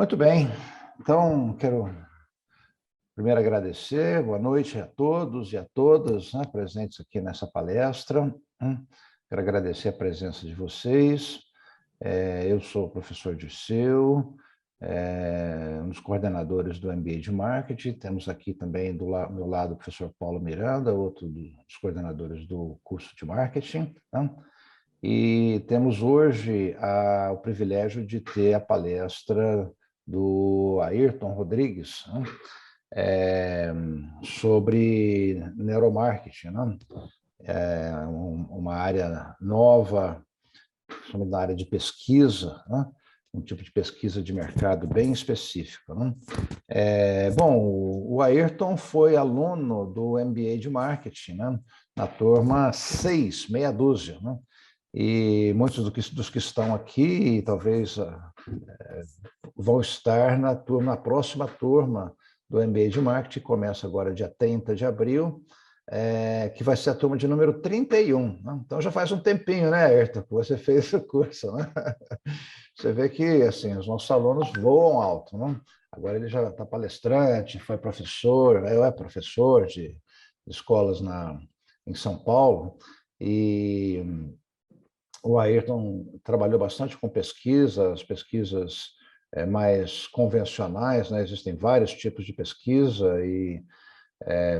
Muito bem, então quero primeiro agradecer, boa noite a todos e a todas, né, presentes aqui nessa palestra. Quero agradecer a presença de vocês. Eu sou o professor Dirceu, um dos coordenadores do MBA de Marketing. Temos aqui também do meu lado o professor Paulo Miranda, outro dos coordenadores do curso de Marketing. E temos hoje o privilégio de ter a palestra do Ayrton Rodrigues, sobre neuromarketing, né? Uma área nova, na área de pesquisa, né? Um tipo de pesquisa de mercado bem específica, né? Bom, o Ayrton foi aluno do MBA de Marketing, né? Na turma 6, meia dúzia, né? E muitos dos que estão aqui, talvez vão estar na próxima turma do MBA de Marketing, que começa agora dia 30 de abril, que vai ser a turma de número 31. Né? Então já faz um tempinho, né, Ayrton, que você fez esse curso. Né? Você vê que assim, os nossos alunos voam alto. Né? Agora ele já está palestrante, foi professor, é professor de escolas em São Paulo, e o Ayrton trabalhou bastante com pesquisas mais convencionais, né? Existem vários tipos de pesquisa e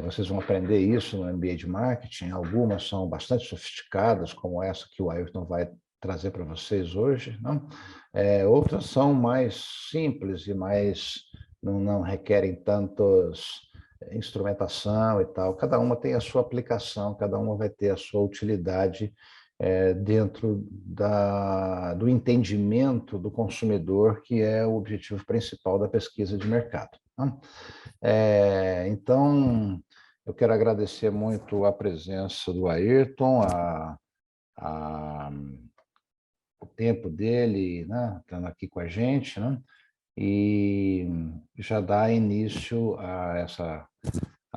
vocês vão aprender isso no MBA de Marketing. Algumas são bastante sofisticadas, como essa que o Ayrton vai trazer para vocês hoje. Não? Outras são mais simples e não requerem tantos instrumentação e tal. Cada uma tem a sua aplicação, cada uma vai ter a sua utilidade dentro do entendimento do consumidor, que é o objetivo principal da pesquisa de mercado. Né? Então, eu quero agradecer muito a presença do Ayrton, o tempo dele, né, estando aqui com a gente, né, e já dar início a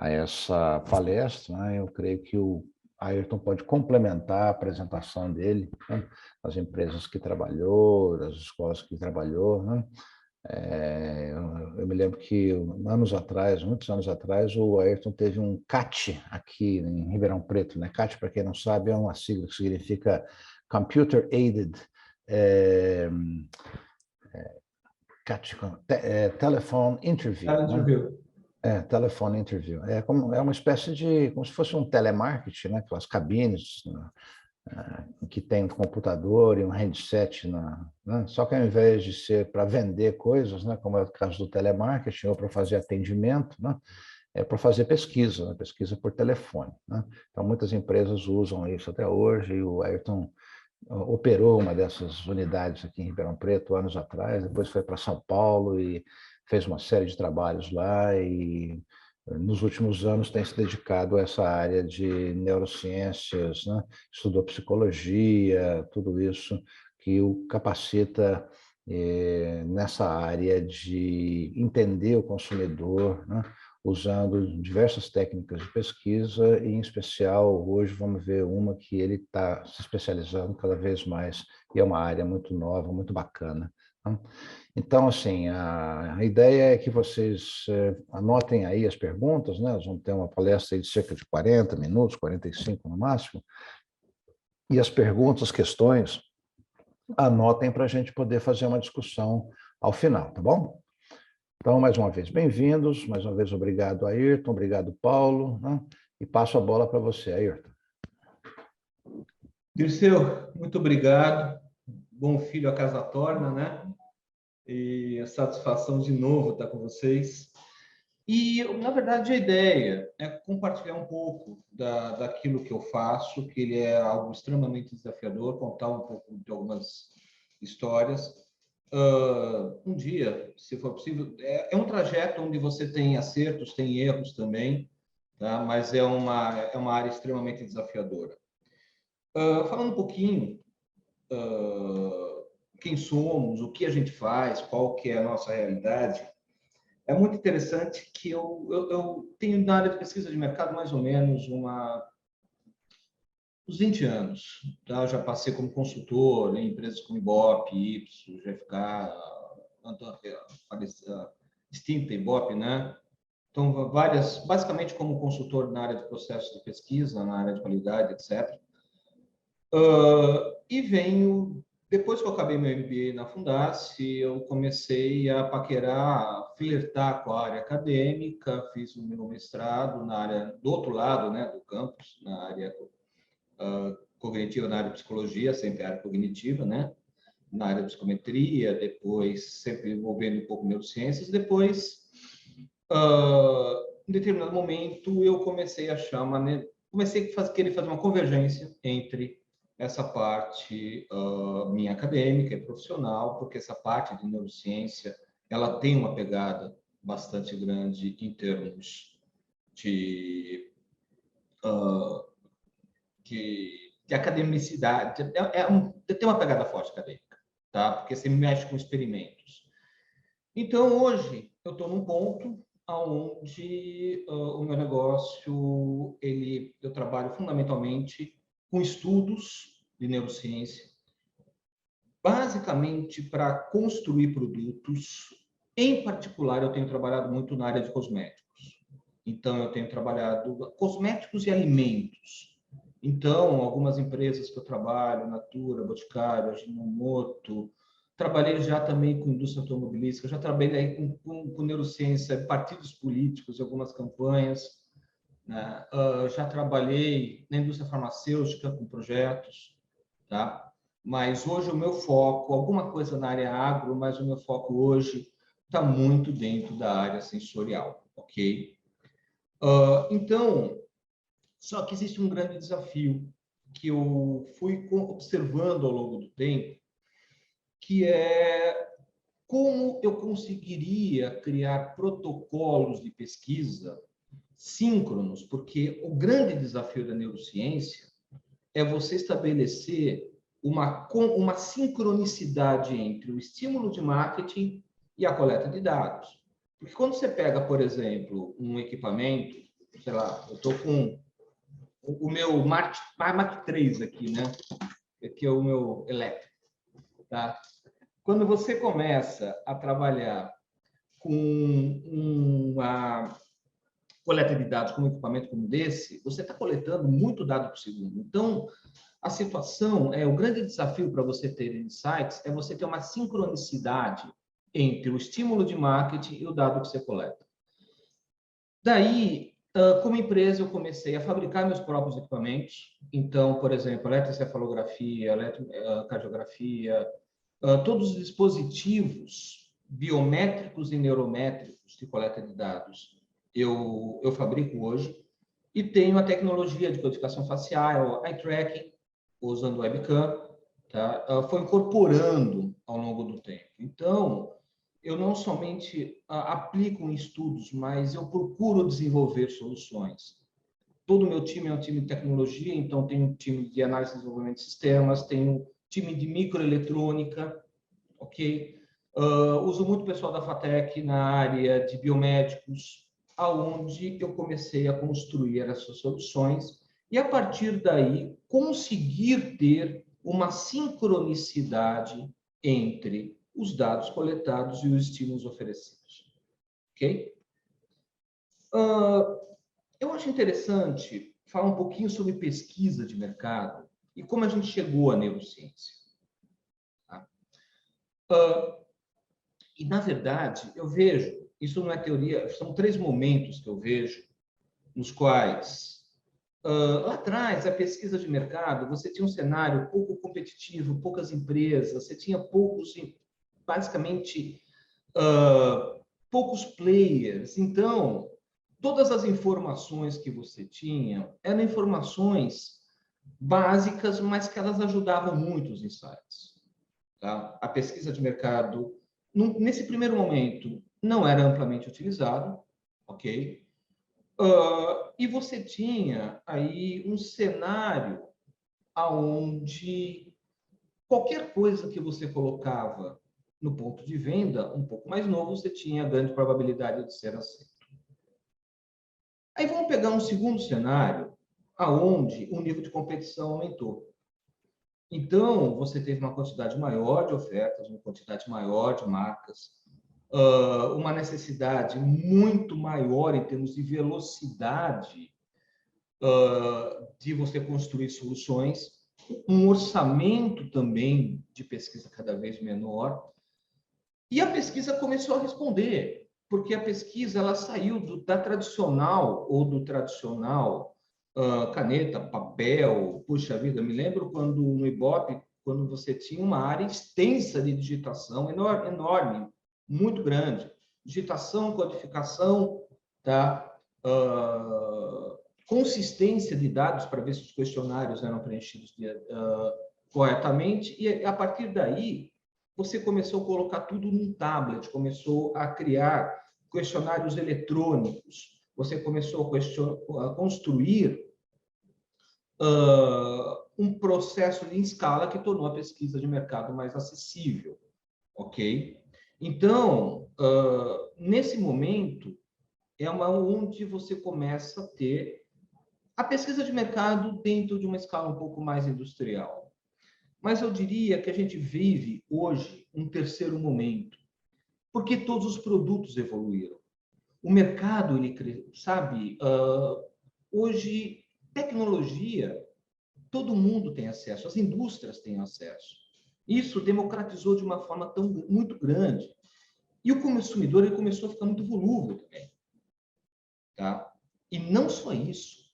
essa palestra. Né, eu creio que o Ayrton pode complementar a apresentação dele, né, das empresas que trabalhou, das escolas que trabalhou, né. Eu me lembro que muitos anos atrás, o Ayrton teve um CAT aqui em Ribeirão Preto, né? CAT, para quem não sabe, é uma sigla que significa Computer Aided CAT, Telephone Interview. Telephone Interview. É uma espécie como se fosse um telemarketing, né? Aquelas cabines, né? Que tem um computador e um headset, né? Só que ao invés de ser para vender coisas, né? Como é o caso do telemarketing, ou para fazer atendimento, né? É para fazer pesquisa, né? Pesquisa por telefone. Né? Então, muitas empresas usam isso até hoje, e o Ayrton operou uma dessas unidades aqui em Ribeirão Preto anos atrás, depois foi para São Paulo e fez uma série de trabalhos lá, e nos últimos anos tem se dedicado a essa área de neurociências, né? Estudou psicologia, tudo isso que o capacita nessa área de entender o consumidor, né? Usando diversas técnicas de pesquisa, e em especial hoje vamos ver uma que ele está se especializando cada vez mais, e é uma área muito nova, muito bacana. Né? Então, assim, a ideia é que vocês anotem aí as perguntas, né? Nós vamos ter uma palestra aí de cerca de 40 minutos, 45 no máximo, e as perguntas, questões, anotem para a gente poder fazer uma discussão ao final, tá bom? Então, mais uma vez, bem-vindos, mais uma vez, obrigado, Ayrton, obrigado, Paulo, né? E passo a bola para você, Ayrton. Dirceu, muito obrigado. Bom filho a casa torna, né? E a satisfação de novo estar com vocês. E, na verdade, a ideia é compartilhar um pouco daquilo que eu faço, que ele é algo extremamente desafiador, contar um pouco de algumas histórias. Um dia, se for possível, é um trajeto onde você tem acertos, tem erros também, tá? Mas é uma área extremamente desafiadora. Falando um pouquinho quem somos, o que a gente faz, qual que é a nossa realidade, é muito interessante que eu tenho na área de pesquisa de mercado mais ou menos uns 20 anos. Tá? Eu já passei como consultor em empresas como Ibope, Ipsos, GFK, extinta Ibope, né? Então, basicamente como consultor na área de processos de pesquisa, na área de qualidade, etc. E venho, depois que eu acabei meu MBA na Fundace, eu comecei a paquerar, flertar com a área acadêmica, fiz o meu mestrado na área do outro lado, né, do campus, na área cognitiva, na área de psicologia, sempre área cognitiva, né, na área de psicometria, depois sempre envolvendo um pouco neurociências, depois, em determinado momento, eu comecei a achar comecei a querer fazer uma convergência entre essa parte minha acadêmica e profissional, porque essa parte de neurociência ela tem uma pegada bastante grande em termos de academicidade, tem uma pegada forte acadêmica, tá? Porque você mexe com experimentos. Então, hoje, eu estou num ponto onde o meu negócio, eu trabalho fundamentalmente com estudos de neurociência, basicamente para construir produtos. Em particular, eu tenho trabalhado muito na área de cosméticos. Então, eu tenho trabalhado cosméticos e alimentos. Então, algumas empresas que eu trabalho, Natura, Boticário, Ajinomoto, trabalhei já também com indústria automobilística, já trabalhei com neurociência, partidos políticos, algumas campanhas, né? Já trabalhei na indústria farmacêutica com projetos, tá? Mas hoje o meu foco, alguma coisa na área agro, mas o meu foco hoje está muito dentro da área sensorial, ok? Então, só que existe um grande desafio que eu fui observando ao longo do tempo, que é como eu conseguiria criar protocolos de pesquisa síncronos, porque o grande desafio da neurociência é você estabelecer uma sincronicidade entre o estímulo de marketing e a coleta de dados. Porque quando você pega, por exemplo, um equipamento, sei lá, eu estou com o meu Mark 3 aqui, né? Aqui é o meu elétrico, tá? Quando você começa a trabalhar com uma coleta de dados com um equipamento como esse, você está coletando muito dado por segundo. Então, a situação, o grande desafio para você ter insights é você ter uma sincronicidade entre o estímulo de marketing e o dado que você coleta. Daí, como empresa, eu comecei a fabricar meus próprios equipamentos. Então, por exemplo, eletroencefalografia, eletrocardiografia, todos os dispositivos biométricos e neurométricos de coleta de dados eu fabrico hoje. E tenho a tecnologia de codificação facial, eye tracking, usando webcam, tá? Foi incorporando ao longo do tempo. Então, eu não somente aplico em estudos, mas eu procuro desenvolver soluções. Todo o meu time é um time de tecnologia, então tem um time de análise e desenvolvimento de sistemas, tem um time de microeletrônica, ok? Uso muito o pessoal da FATEC na área de biomédicos, aonde eu comecei a construir essas soluções e, a partir daí, conseguir ter uma sincronicidade entre os dados coletados e os estímulos oferecidos. Ok? Eu acho interessante falar um pouquinho sobre pesquisa de mercado e como a gente chegou à neurociência. Tá? E, na verdade, eu vejo, isso não é teoria, são 3 momentos que eu vejo nos quais, lá atrás, a pesquisa de mercado, você tinha um cenário pouco competitivo, poucas empresas, você tinha basicamente, poucos players. Então, todas as informações que você tinha eram informações básicas, mas que elas ajudavam muito os insights. Tá? A pesquisa de mercado, nesse primeiro momento, não era amplamente utilizado, ok? E você tinha aí um cenário onde qualquer coisa que você colocava no ponto de venda, um pouco mais novo, você tinha grande probabilidade de ser aceito. Aí vamos pegar um segundo cenário, aonde o nível de competição aumentou. Então, você teve uma quantidade maior de ofertas, uma quantidade maior de marcas, uma necessidade muito maior em termos de velocidade de você construir soluções, um orçamento também de pesquisa cada vez menor, e a pesquisa começou a responder, porque a pesquisa ela saiu da tradicional ou do tradicional caneta, papel, puxa vida, me lembro quando no Ibope, quando você tinha uma área extensa de digitação, enorme, enorme, muito grande, digitação, codificação, tá? Consistência de dados para ver se os questionários eram preenchidos corretamente, e a partir daí você começou a colocar tudo num tablet, começou a criar questionários eletrônicos, você começou a construir um processo em escala que tornou a pesquisa de mercado mais acessível, ok? Então, nesse momento, é onde você começa a ter a pesquisa de mercado dentro de uma escala um pouco mais industrial. Mas eu diria que a gente vive hoje um terceiro momento, porque todos os produtos evoluíram. O mercado, ele sabe, hoje, tecnologia, todo mundo tem acesso, as indústrias têm acesso. Isso democratizou de uma forma muito grande. E o consumidor ele começou a ficar muito volúvel também. Tá? E não só isso.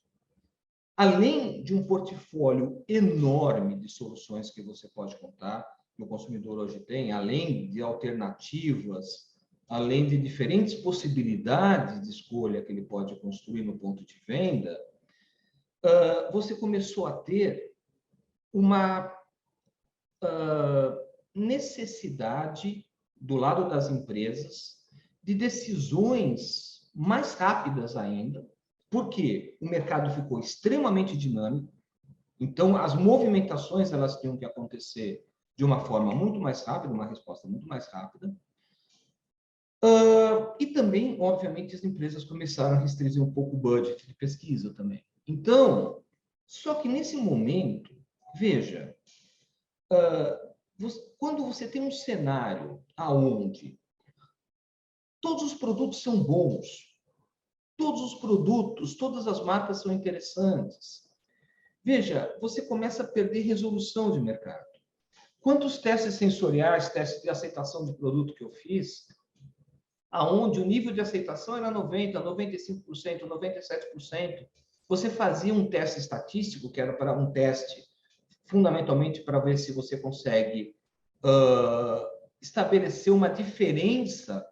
Além de um portfólio enorme de soluções que você pode contar, que o consumidor hoje tem, além de alternativas, além de diferentes possibilidades de escolha que ele pode construir no ponto de venda, você começou a ter uma necessidade do lado das empresas de decisões mais rápidas ainda, porque o mercado ficou extremamente dinâmico, então as movimentações elas tinham que acontecer de uma forma muito mais rápida, uma resposta muito mais rápida. E também, obviamente, as empresas começaram a restringir um pouco o budget de pesquisa também. Então, só que nesse momento, veja, quando você tem um cenário aonde todos os produtos são bons, todos os produtos, todas as marcas são interessantes, veja, você começa a perder resolução de mercado. Quantos testes sensoriais, testes de aceitação de produto que eu fiz, aonde o nível de aceitação era 90%, 95%, 97%, você fazia um teste estatístico, que era para um teste fundamentalmente para ver se você consegue estabelecer uma diferença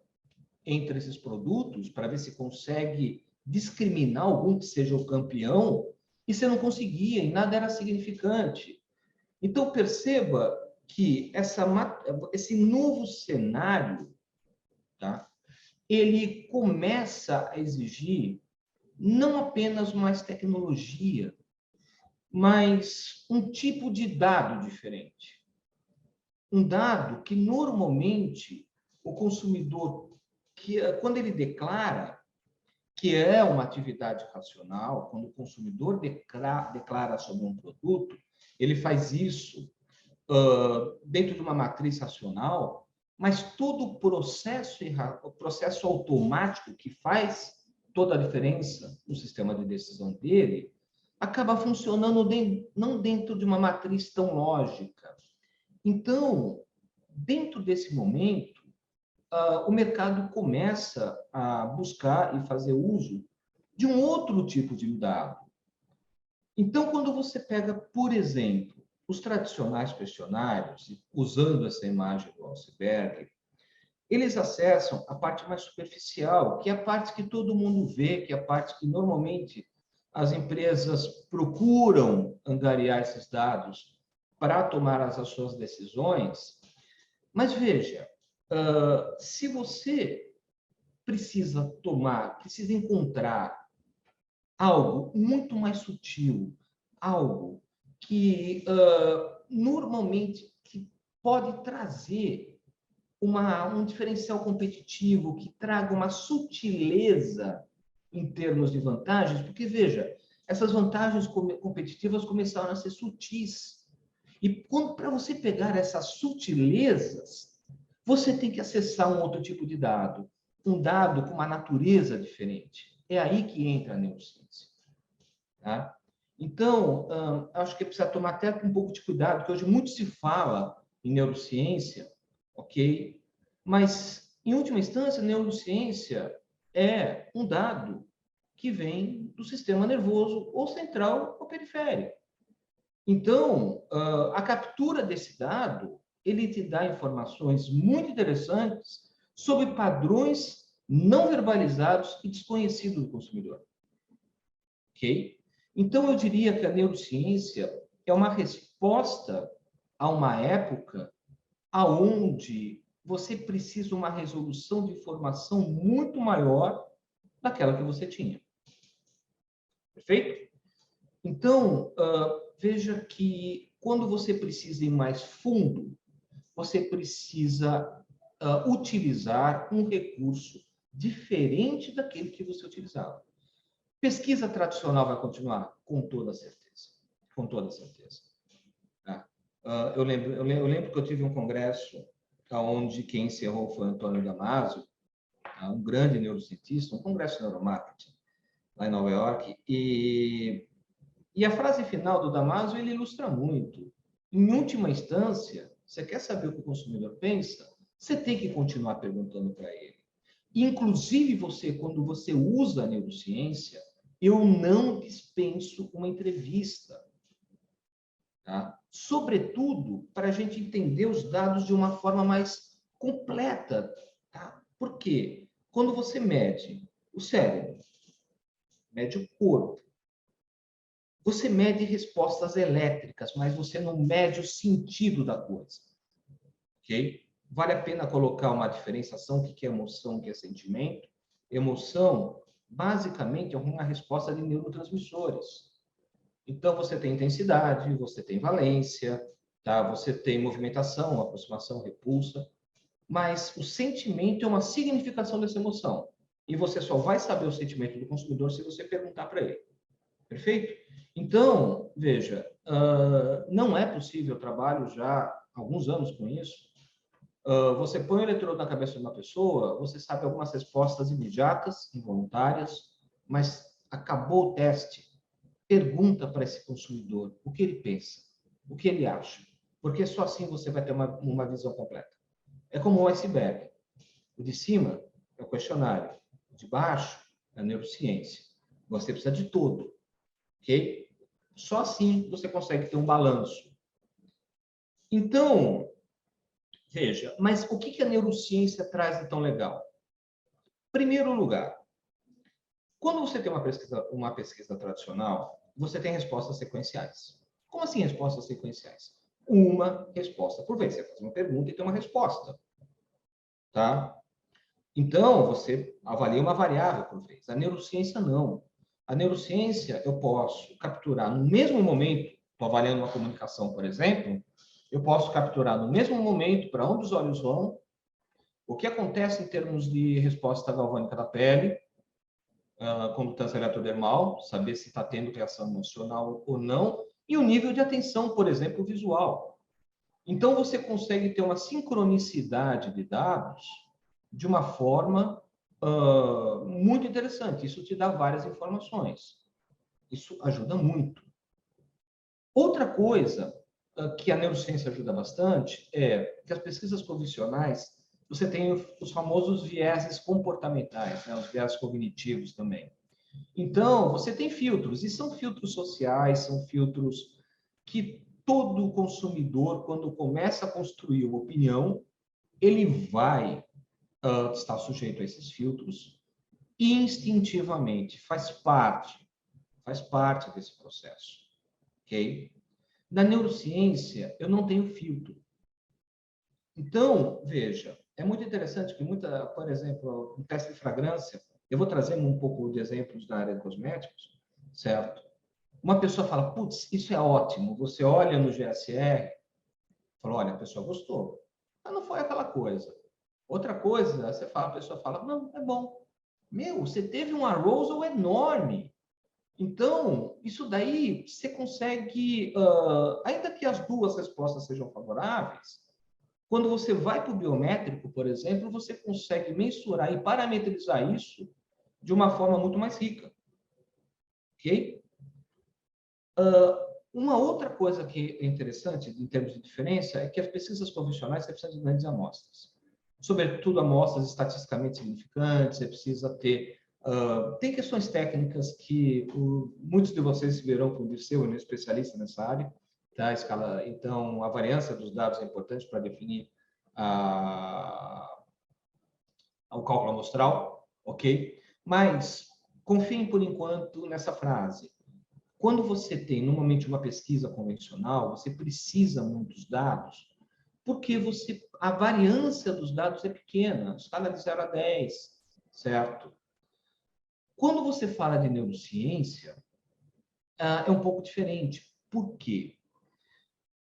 entre esses produtos, para ver se consegue discriminar algum que seja o campeão, e você não conseguia, e nada era significante. Então, perceba que esse novo cenário, tá, ele começa a exigir não apenas mais tecnologia, mas um tipo de dado diferente. Um dado que, normalmente, o consumidor, quando ele declara que é uma atividade racional, quando o consumidor declara sobre um produto, ele faz isso dentro de uma matriz racional, mas todo o processo automático que faz toda a diferença no sistema de decisão dele, acaba funcionando não dentro de uma matriz tão lógica. Então, dentro desse momento, o mercado começa a buscar e fazer uso de um outro tipo de dado. Então, quando você pega, por exemplo, os tradicionais questionários, usando essa imagem do iceberg, eles acessam a parte mais superficial, que é a parte que todo mundo vê, que é a parte que normalmente as empresas procuram angariar esses dados para tomar as suas decisões. Mas veja, se você precisa encontrar algo muito mais sutil, algo que normalmente que pode trazer um diferencial competitivo, que traga uma sutileza em termos de vantagens, porque, veja, essas vantagens competitivas começaram a ser sutis. E para você pegar essas sutilezas, você tem que acessar um outro tipo de dado, um dado com uma natureza diferente. É aí que entra a neurociência. Tá? Então, acho que precisa tomar até um pouco de cuidado, porque hoje muito se fala em neurociência, ok? Mas, em última instância, neurociência é um dado que vem do sistema nervoso ou central ou periférico. Então, a captura desse dado, ele te dá informações muito interessantes sobre padrões não verbalizados e desconhecidos do consumidor. Ok? Então, eu diria que a neurociência é uma resposta a uma época aonde você precisa de uma resolução de informação muito maior daquela que você tinha. Perfeito? Então, veja que quando você precisa ir mais fundo, você precisa utilizar um recurso diferente daquele que você utilizava. Pesquisa tradicional vai continuar? Com toda certeza. Com toda certeza. Eu lembro que eu tive um congresso onde quem encerrou foi Antônio Damasio, um grande neurocientista, um congresso de neuromarketing, lá em Nova York, e a frase final do Damasio, ele ilustra muito. Em última instância, você quer saber o que o consumidor pensa? Você tem que continuar perguntando para ele. Inclusive, quando você usa a neurociência, eu não dispenso uma entrevista. Tá? Sobretudo, para a gente entender os dados de uma forma mais completa. Tá? Por quê? Quando você mede o cérebro, mede o corpo, você mede respostas elétricas, mas você não mede o sentido da coisa. Ok? Vale a pena colocar uma diferenciação: o que é emoção, o que é sentimento. Emoção, basicamente, é uma resposta de neurotransmissores. Então, você tem intensidade, você tem valência, tá? Você tem movimentação, aproximação, repulsa, mas o sentimento é uma significação dessa emoção. E você só vai saber o sentimento do consumidor se você perguntar para ele. Perfeito? Então, veja, não é possível, eu trabalho já há alguns anos com isso. Você põe o eletrodo na cabeça de uma pessoa, você sabe algumas respostas imediatas, involuntárias, mas acabou o teste, pergunta para esse consumidor o que ele pensa, o que ele acha, porque só assim você vai ter uma visão completa. É como o iceberg. O de cima é o questionário, o de baixo é a neurociência. Você precisa de todo, ok? Só assim você consegue ter um balanço. Então, veja, mas o que a neurociência traz de tão legal? Primeiro lugar, quando você tem uma pesquisa tradicional, você tem respostas sequenciais. Como assim respostas sequenciais? Uma resposta por vez. Você faz uma pergunta e tem uma resposta. Tá? Então, você avalia uma variável por vez. A neurociência, não. A neurociência, eu posso capturar no mesmo momento, estou avaliando uma comunicação, por exemplo, eu posso capturar no mesmo momento para onde os olhos vão, o que acontece em termos de resposta galvânica da pele, condutância eletrodermal, saber se está tendo reação emocional ou não, e o nível de atenção, por exemplo, visual. Então, você consegue ter uma sincronicidade de dados de uma forma muito interessante. Isso te dá várias informações. Isso ajuda muito. Outra coisa que a neurociência ajuda bastante é que as pesquisas convencionais, você tem os famosos vieses comportamentais, né? Os vieses cognitivos também. Então, você tem filtros, e são filtros sociais, são filtros que todo consumidor, quando começa a construir uma opinião, ele vai estar sujeito a esses filtros e instintivamente faz parte desse processo, ok? Na neurociência, eu não tenho filtro. Então, veja, é muito interessante que por exemplo, um teste de fragrância, eu vou trazer um pouco de exemplos da área de cosméticos, certo? Uma pessoa fala, putz, isso é ótimo. Você olha no GSR, fala, olha, a pessoa gostou. Mas não foi aquela coisa. Outra coisa, a pessoa fala, não, é bom. Meu, você teve um arousal enorme. Então, isso daí você consegue, ainda que as duas respostas sejam favoráveis, quando você vai para o biométrico, por exemplo, você consegue mensurar e parametrizar isso de uma forma muito mais rica, ok? Uma outra coisa que é interessante em termos de diferença é que as pesquisas convencionais você precisa de grandes amostras, sobretudo amostras estatisticamente significantes, você precisa ter... tem questões técnicas que muitos de vocês verão com o Dirceu, ele é especialista nessa área, tá? Então, a variância dos dados é importante para definir o cálculo amostral, ok? Mas confiem por enquanto nessa frase. Quando você tem, normalmente, uma pesquisa convencional, você precisa muitos dados, porque a variância dos dados é pequena, escala de 0 a 10, certo? Quando você fala de neurociência, é um pouco diferente. Por quê?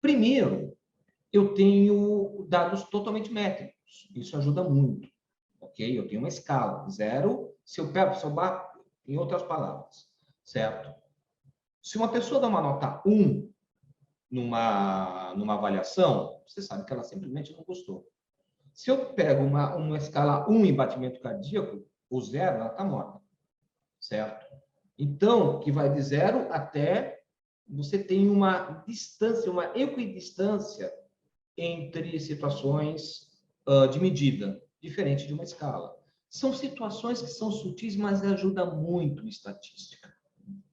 Primeiro, eu tenho dados totalmente métricos. Isso ajuda muito, ok? Eu tenho uma escala, 0, se eu bato, em outras palavras, certo? Se uma pessoa dá uma nota 1 numa avaliação, você sabe que ela simplesmente não gostou. Se eu pego uma escala 1 em batimento cardíaco, o 0, ela está morta, certo? Então, que vai de 0 até... Você tem uma distância, uma equidistância entre situações de medida, diferente de uma escala. São situações que são sutis, mas ajudam muito em estatística,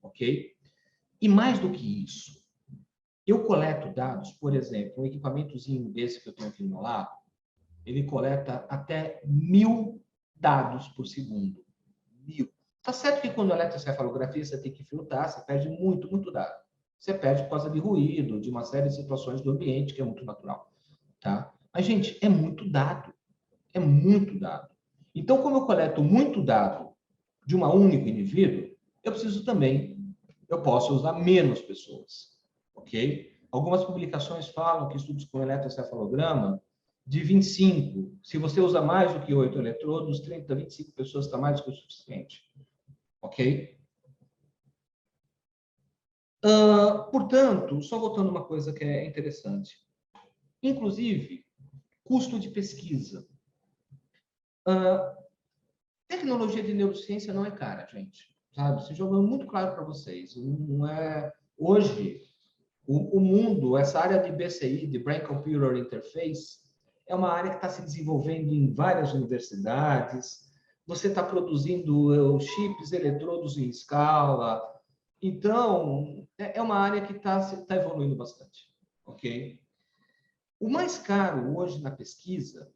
ok? E mais do que isso, eu coleto dados, por exemplo, um equipamentozinho desse que eu tenho aqui no meu lado, ele coleta até 1000 dados por segundo. 1000. Tá certo que quando eletrocefalografia você tem que filtrar, você perde muito, muito dado. Você perde por causa de ruído, de uma série de situações do ambiente, que é muito natural. Tá? Mas, gente, é muito dado. É muito dado. Então, como eu coleto muito dado de um único indivíduo, eu posso usar menos pessoas, ok? Algumas publicações falam que estudos com eletrocefalograma de 25, se você usa mais do que 8 eletrodos, 30, 25 pessoas está mais do que o suficiente, ok? Portanto, só voltando uma coisa que é interessante. Inclusive, custo de pesquisa. Tecnologia de neurociência não é cara, gente. Sabe? Isso jogando muito claro para vocês. Não é... Hoje, o mundo, essa área de BCI, de Brain Computer Interface, é uma área que está se desenvolvendo em várias universidades. Você está produzindo chips, eletrodos em escala. Então, é uma área que está evoluindo bastante. Ok? O mais caro hoje na pesquisa,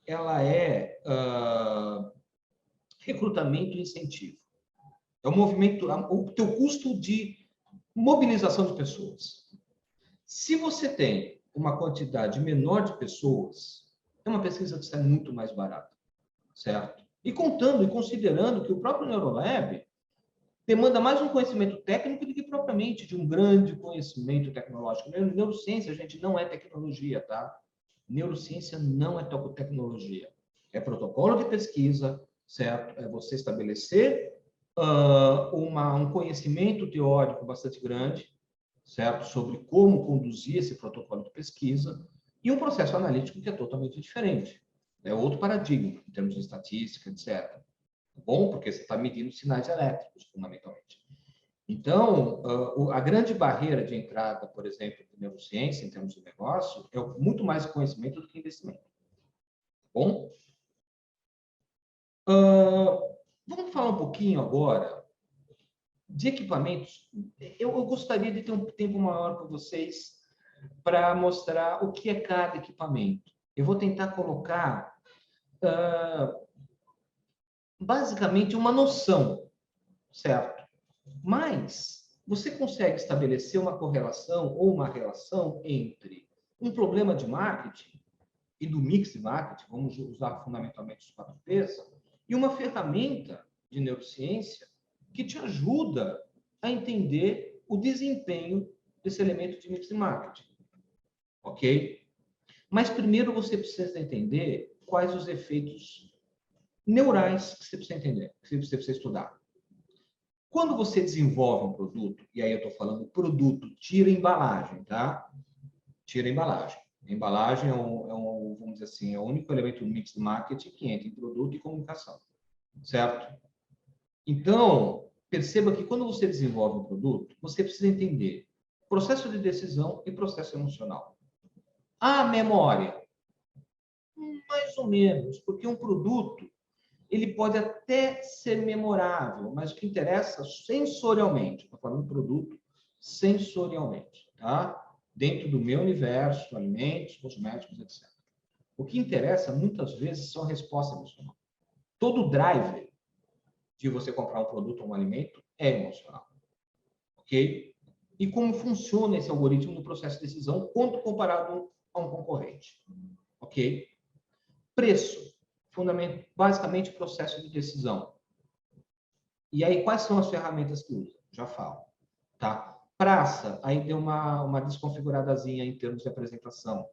ela é recrutamento e incentivo. É o movimento, o teu custo de mobilização de pessoas. Se você tem uma quantidade menor de pessoas, é uma pesquisa que sai muito mais barata, certo? E contando e considerando que o próprio Neurolab demanda mais um conhecimento técnico do que propriamente de um grande conhecimento tecnológico. Neurociência, gente, não é tecnologia, tá? Neurociência não é tecnologia. É protocolo de pesquisa, certo? É você estabelecer um conhecimento teórico bastante grande, certo? Sobre como conduzir esse protocolo de pesquisa e um processo analítico que é totalmente diferente. É outro paradigma, em termos de estatística, etc. Tá bom? Porque você está medindo sinais elétricos, fundamentalmente. Então, a grande barreira de entrada, por exemplo, de neurociência, em termos de negócio, é muito mais conhecimento do que investimento. Tá bom? Vamos falar um pouquinho agora de equipamentos. Eu gostaria de ter um tempo maior com vocês para mostrar o que é cada equipamento. Eu vou tentar colocar, basicamente, uma noção, certo? Mas você consegue estabelecer uma correlação ou uma relação entre um problema de marketing e do mix de marketing, vamos usar fundamentalmente os 4Ps, e uma ferramenta de neurociência que te ajuda a entender o desempenho desse elemento de mix de marketing. Ok? Mas primeiro você precisa entender quais os efeitos neurais que você precisa entender, que você precisa estudar. Quando você desenvolve um produto, e aí eu estou falando produto, tira a embalagem, tá? Tira a embalagem. A embalagem vamos dizer assim, é o único elemento do mix de marketing que entra em produto e comunicação, certo? Então, perceba que quando você desenvolve um produto, você precisa entender processo de decisão e processo emocional. A memória, mais ou menos, porque um produto ele pode até ser memorável, mas o que interessa sensorialmente, estou falando do produto sensorialmente, tá? Dentro do meu universo, alimentos, cosméticos, etc. O que interessa, muitas vezes, são a resposta emocional. Todo driver de você comprar um produto ou um alimento é emocional, ok? E como funciona esse algoritmo no processo de decisão quanto comparado a um concorrente, ok? Preço, basicamente processo de decisão. E aí, quais são as ferramentas que usa? Já falo, tá? Praça, aí deu uma desconfiguradazinha em termos de apresentação.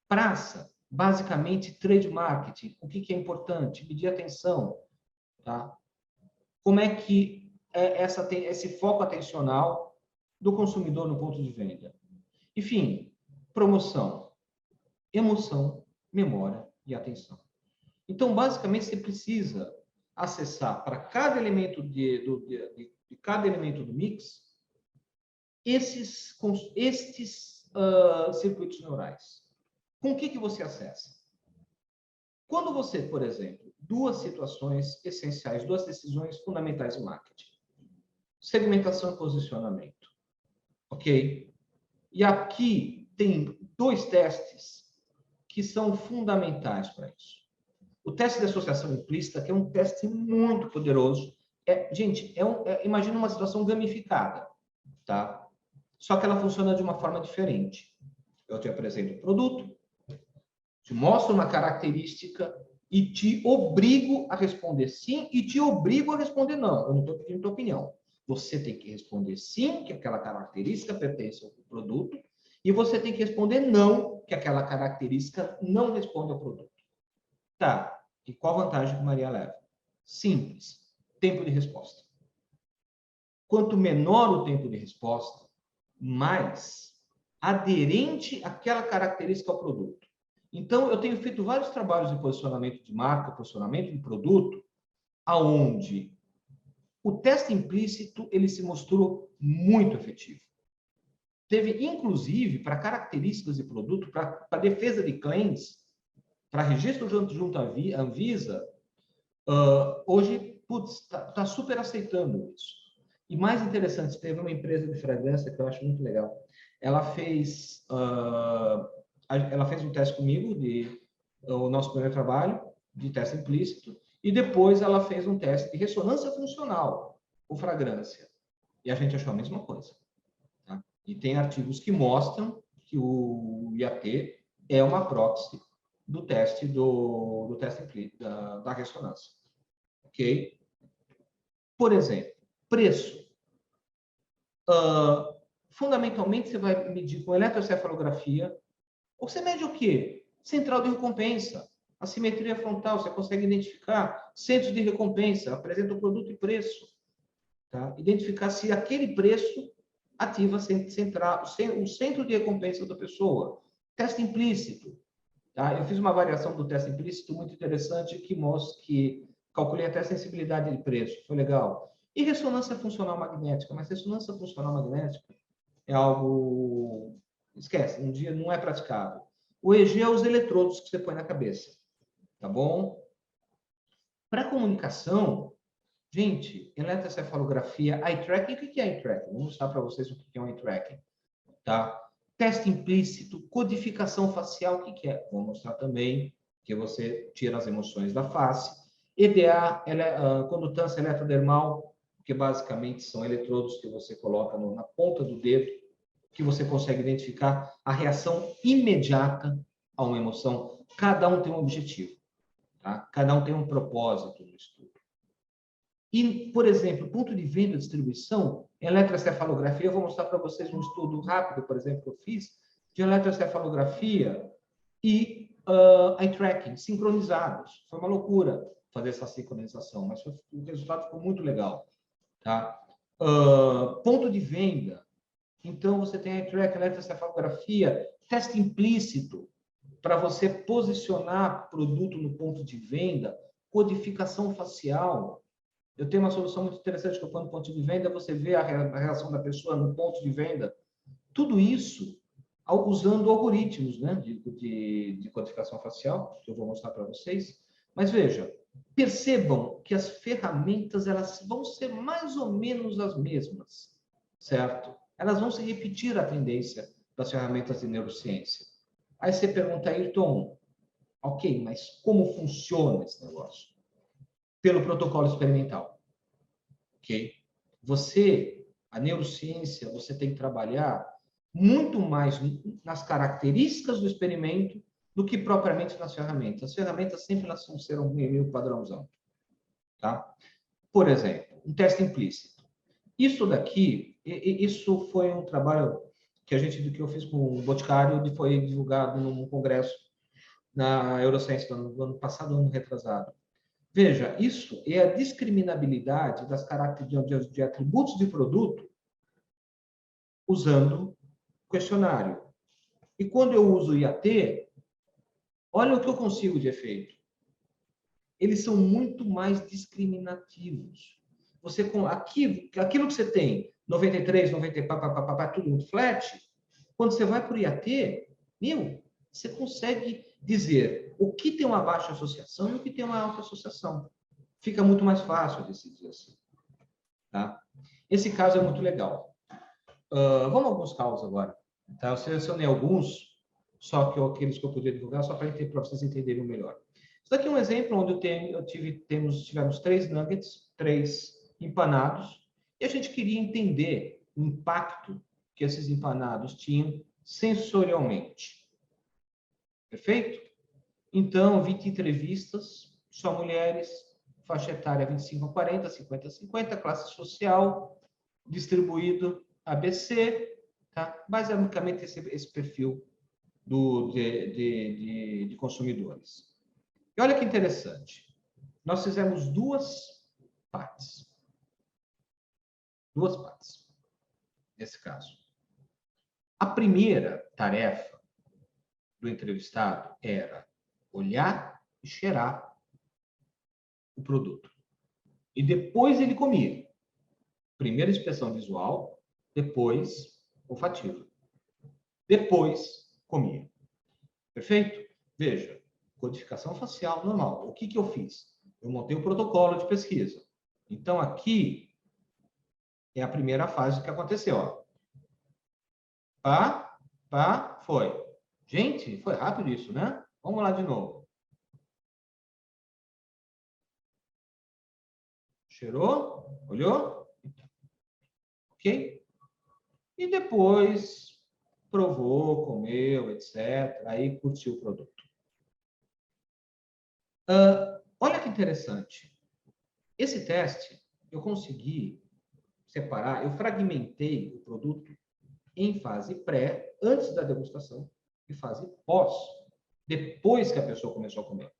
Praça, basicamente, trade marketing. O que é importante? Medir atenção, tá? Como é que esse foco atencional do consumidor no ponto de venda? Enfim, promoção, emoção, memória e atenção. Então, basicamente, você precisa acessar para cada elemento de cada elemento do mix estes circuitos neurais. Com o que você acessa? Quando você, por exemplo, duas situações essenciais, duas decisões fundamentais em marketing. Segmentação e posicionamento. Ok? E aqui tem dois testes que são fundamentais para isso. O teste de associação implícita, que é um teste muito poderoso. Gente, imagina uma situação gamificada, tá? Só que ela funciona de uma forma diferente. Eu te apresento o produto, te mostro uma característica e te obrigo a responder sim e te obrigo a responder não. Eu não estou pedindo tua opinião. Você tem que responder sim, que aquela característica pertence ao produto, e você tem que responder não, que aquela característica não responde ao produto. Tá, e qual a vantagem que Maria leva? Simples, tempo de resposta. Quanto menor o tempo de resposta, mais aderente àquela característica ao produto. Então, eu tenho feito vários trabalhos de posicionamento de marca, posicionamento de produto, aonde o teste implícito ele se mostrou muito efetivo. Teve, inclusive, para características de produto, para defesa de claims, para registro junto à Anvisa, hoje está super aceitando isso. E mais interessante, teve uma empresa de fragrância que eu acho muito legal. Ela fez um teste comigo o nosso primeiro trabalho de teste implícito e depois ela fez um teste de ressonância funcional com fragrância. E a gente achou a mesma coisa. Tá? E tem artigos que mostram que o IAT é uma proxy do teste da ressonância. Ok? Por exemplo, preço. Fundamentalmente, você vai medir com eletroencefalografia. Ou você mede o quê? Central de recompensa. Assimetria frontal, você consegue identificar centros de recompensa, apresenta o produto e preço. Tá? Identificar se aquele preço ativa o centro de recompensa da pessoa. Teste implícito. Tá? Eu fiz uma variação do teste implícito muito interessante que mostra que calculei até a sensibilidade de preço. Foi legal. E ressonância funcional magnética. Mas ressonância funcional magnética é algo... Esquece, um dia não é praticável. O EG é os eletrodos que você põe na cabeça. Tá bom? Para comunicação, gente, eletroencefalografia, eye tracking, o que é eye tracking? Vou mostrar para vocês o que é um eye tracking. Tá? Teste implícito, codificação facial, o que é? Vou mostrar também que você tira as emoções da face. EDA, condutância eletrodermal, que basicamente são eletrodos que você coloca na ponta do dedo, que você consegue identificar a reação imediata a uma emoção. Cada um tem um objetivo, tá? Cada um tem um propósito no estudo. E, por exemplo, ponto de venda e distribuição, eletroencefalografia, eu vou mostrar para vocês um estudo rápido, por exemplo, que eu fiz, de eletroencefalografia e eye tracking, sincronizados. Foi uma loucura fazer essa sincronização, mas o resultado ficou muito legal. Tá? Ponto de venda. Então, você tem a track, eletrocefalografia, teste implícito para você posicionar produto no ponto de venda, codificação facial. Eu tenho uma solução muito interessante que eu ponho no ponto de venda, você vê a reação da pessoa no ponto de venda. Tudo isso usando algoritmos, né, de codificação facial, que eu vou mostrar para vocês. Mas veja, percebam que as ferramentas elas vão ser mais ou menos as mesmas, certo? Elas vão se repetir a tendência das ferramentas de neurociência. Aí você pergunta, Ayrton, ok, mas como funciona esse negócio? Pelo protocolo experimental, ok? A neurociência, você tem que trabalhar muito mais nas características do experimento do que propriamente nas ferramentas. As ferramentas sempre elas vão ser um meio padrãozão, tá? Por exemplo, um teste implícito. Isso daqui, isso foi um trabalho que eu fiz com o Boticário e foi divulgado num congresso na Eurociência do ano passado, ano retrasado. Veja, isso é a discriminabilidade das características de atributos de produto usando questionário. E quando eu uso o IAT, olha o que eu consigo de efeito. Eles são muito mais discriminativos. Aquilo que você tem, 93, 90, tudo muito flat, quando você vai para o IAT, você consegue dizer o que tem uma baixa associação e o que tem uma alta associação. Fica muito mais fácil decidir assim. Tá? Esse caso é muito legal. Vamos a alguns casos agora. Tá? Eu selecionei alguns, só que aqueles que eu podia divulgar, só para vocês entenderem melhor. Isso daqui é um exemplo onde tivemos 3 nuggets, 3 empanados, e a gente queria entender o impacto que esses empanados tinham sensorialmente. Perfeito? Então, 20 entrevistas, só mulheres, faixa etária 25 a 40, 50 a 50, classe social, distribuído ABC, tá? Basicamente esse perfil de consumidores. E olha que interessante. Nós fizemos duas partes. Duas partes, nesse caso. A primeira tarefa do entrevistado era olhar e cheirar o produto. E depois ele comia. Primeiro inspeção visual, depois olfativa. Depois comia. Perfeito? Veja, codificação facial normal. O que eu fiz? Eu montei o protocolo de pesquisa. Então, aqui é a primeira fase que aconteceu. Ó. Foi. Gente, foi rápido isso, né? Vamos lá de novo. Cheirou? Olhou? Ok? E depois provou, comeu, etc. Aí curtiu o produto. Olha que interessante. Esse teste, eu consegui separar, eu fragmentei o produto em fase pré, antes da degustação, e fase pós, depois que a pessoa começou a comer.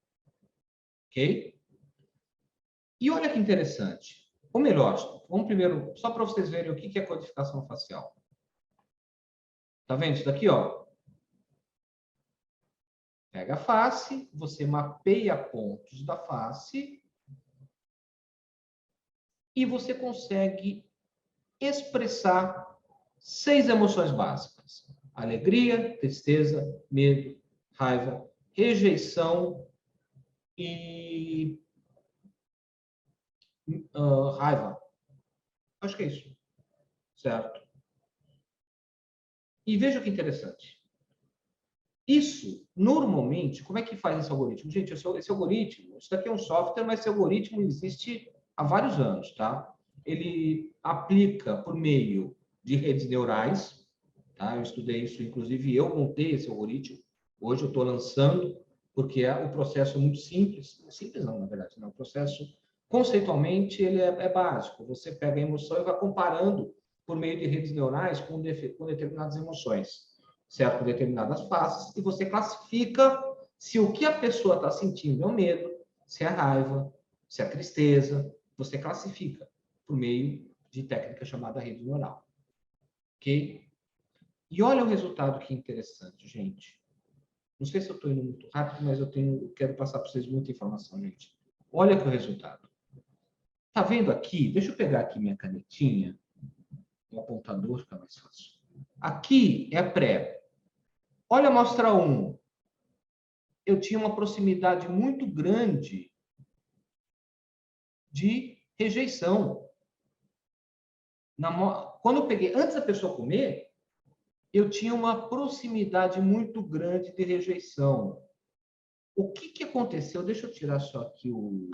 Ok? E olha que interessante. Ou melhor, vamos primeiro, só para vocês verem o que é codificação facial. Tá vendo isso daqui, ó? Pega a face, você mapeia pontos da face e você consegue expressar 6 emoções básicas: alegria, tristeza, medo, raiva, rejeição e raiva. Acho que é isso, certo? E veja que interessante. Isso, normalmente, como é que faz esse algoritmo? Gente, esse algoritmo, isso daqui é um software, mas esse algoritmo existe há vários anos, tá? Ele aplica por meio de redes neurais, tá? Eu estudei isso, inclusive eu montei esse algoritmo. Hoje eu estou lançando, porque o processo é muito simples. Simples não, na verdade, não. O processo, conceitualmente, ele é básico. Você pega a emoção e vai comparando por meio de redes neurais com determinadas emoções, certo? Com determinadas faces, e você classifica se o que a pessoa está sentindo é o medo, se é a raiva, se é a tristeza. Você classifica por meio de técnica chamada rede neural. Ok? E olha o resultado que interessante, gente. Não sei se eu estou indo muito rápido, mas eu quero passar para vocês muita informação, gente. Olha que o resultado. Tá vendo aqui? Deixa eu pegar aqui minha canetinha. O apontador fica mais fácil. Aqui é a pré. Olha a amostra 1. Eu tinha uma proximidade muito grande de rejeição. Quando eu peguei, antes da pessoa comer, eu tinha uma proximidade muito grande de rejeição. O que aconteceu? Deixa eu tirar só aqui o...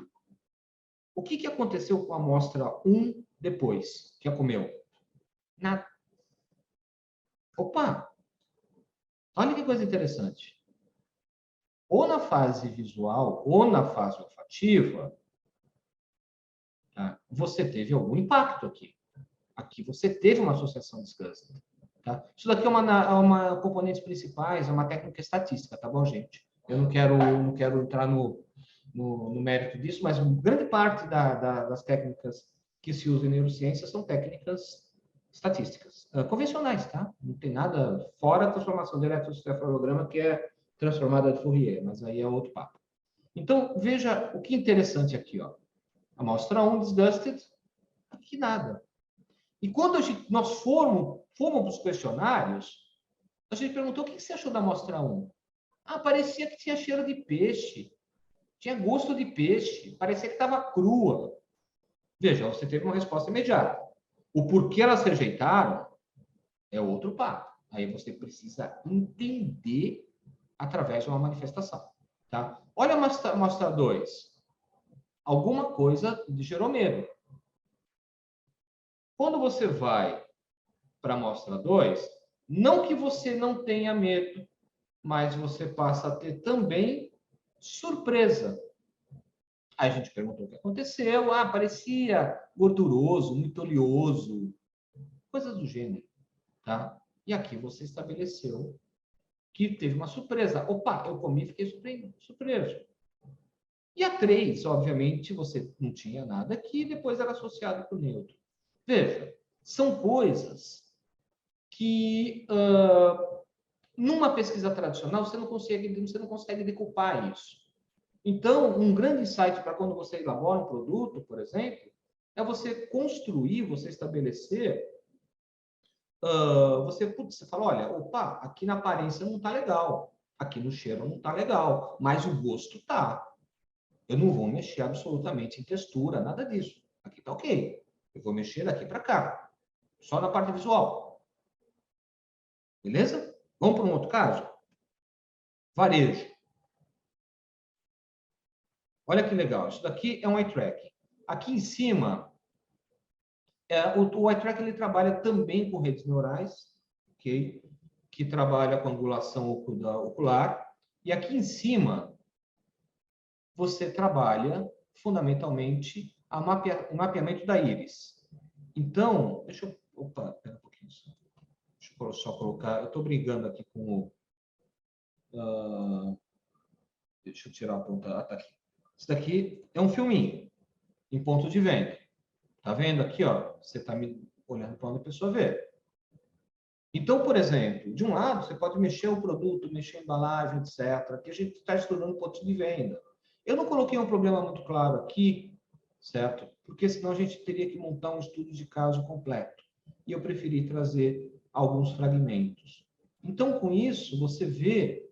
O que aconteceu com a amostra 1 depois que a comeu? Nada. Opa! Olha que coisa interessante. Ou na fase visual, ou na fase olfativa, tá? Você teve algum impacto aqui. Aqui você teve uma associação disgusted. Tá? Isso daqui é uma componentes principais, é uma técnica estatística, tá bom, gente? Eu não quero entrar no mérito disso, mas grande parte das técnicas que se usam em neurociência são técnicas estatísticas, convencionais, tá? Não tem nada fora a transformação do eletroencefalograma, que é transformada de Fourier, mas aí é outro papo. Então, veja o que é interessante aqui, ó. Amostra 1, disgusted, aqui nada. E quando nós fomos para os questionários, a gente perguntou: o que você achou da amostra 1? Ah, parecia que tinha cheiro de peixe, tinha gosto de peixe, parecia que estava crua. Veja, você teve uma resposta imediata. O porquê elas rejeitaram é outro papo. Aí você precisa entender através de uma manifestação. Tá? Olha a amostra 2. Alguma coisa gerou medo. Quando você vai para a amostra 2, não que você não tenha medo, mas você passa a ter também surpresa. Aí a gente perguntou o que aconteceu. Ah, parecia gorduroso, muito oleoso, coisas do gênero. Tá? E aqui você estabeleceu que teve uma surpresa. Opa, eu comi e fiquei surpreso. E a 3, obviamente, você não tinha nada aqui, depois era associado com o neutro. Veja, são coisas que, numa pesquisa tradicional, você não consegue decupar isso. Então, um grande insight para quando você elabora um produto, por exemplo, é você construir, você estabelecer, você fala, olha, opa, aqui na aparência não está legal, aqui no cheiro não está legal, mas o gosto está. Eu não vou mexer absolutamente em textura, nada disso. Aqui está ok. Eu vou mexer daqui para cá, só na parte visual. Beleza? Vamos para um outro caso? Varejo. Olha que legal. Isso daqui é um eye tracking. Aqui em cima, o eye tracking ele trabalha também com redes neurais, ok? Que trabalha com angulação ocular. E aqui em cima, você trabalha fundamentalmente o mapeamento da íris. Então, deixa eu... Opa, espera um pouquinho. Deixa eu só colocar... Eu estou brigando aqui com o... deixa eu tirar a ponta... Ah, tá aqui. Isso daqui é um filminho em ponto de venda. Tá vendo aqui, ó? Você está me olhando para onde a pessoa vê. Então, por exemplo, de um lado, você pode mexer o produto, mexer a embalagem, etc. Aqui a gente está estudando pontos de venda. Eu não coloquei um problema muito claro aqui, certo? Porque senão a gente teria que montar um estudo de caso completo. E eu preferi trazer alguns fragmentos. Então, com isso, você vê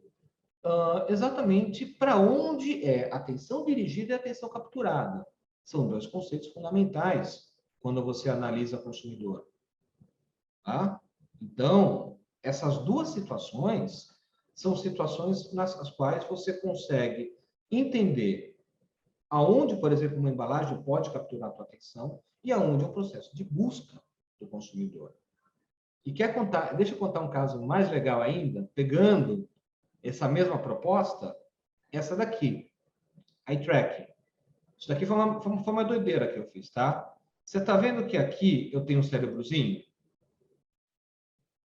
exatamente para onde é atenção dirigida e atenção capturada. São dois conceitos fundamentais quando você analisa consumidor. Tá? Então, essas duas situações são situações nas quais você consegue entender aonde, por exemplo, uma embalagem pode capturar a tua atenção e aonde é o processo de busca do consumidor. E deixa eu contar um caso mais legal ainda, pegando essa mesma proposta, essa daqui, eye tracking. Isso daqui foi uma doideira que eu fiz, tá? Você está vendo que aqui eu tenho um cérebrozinho?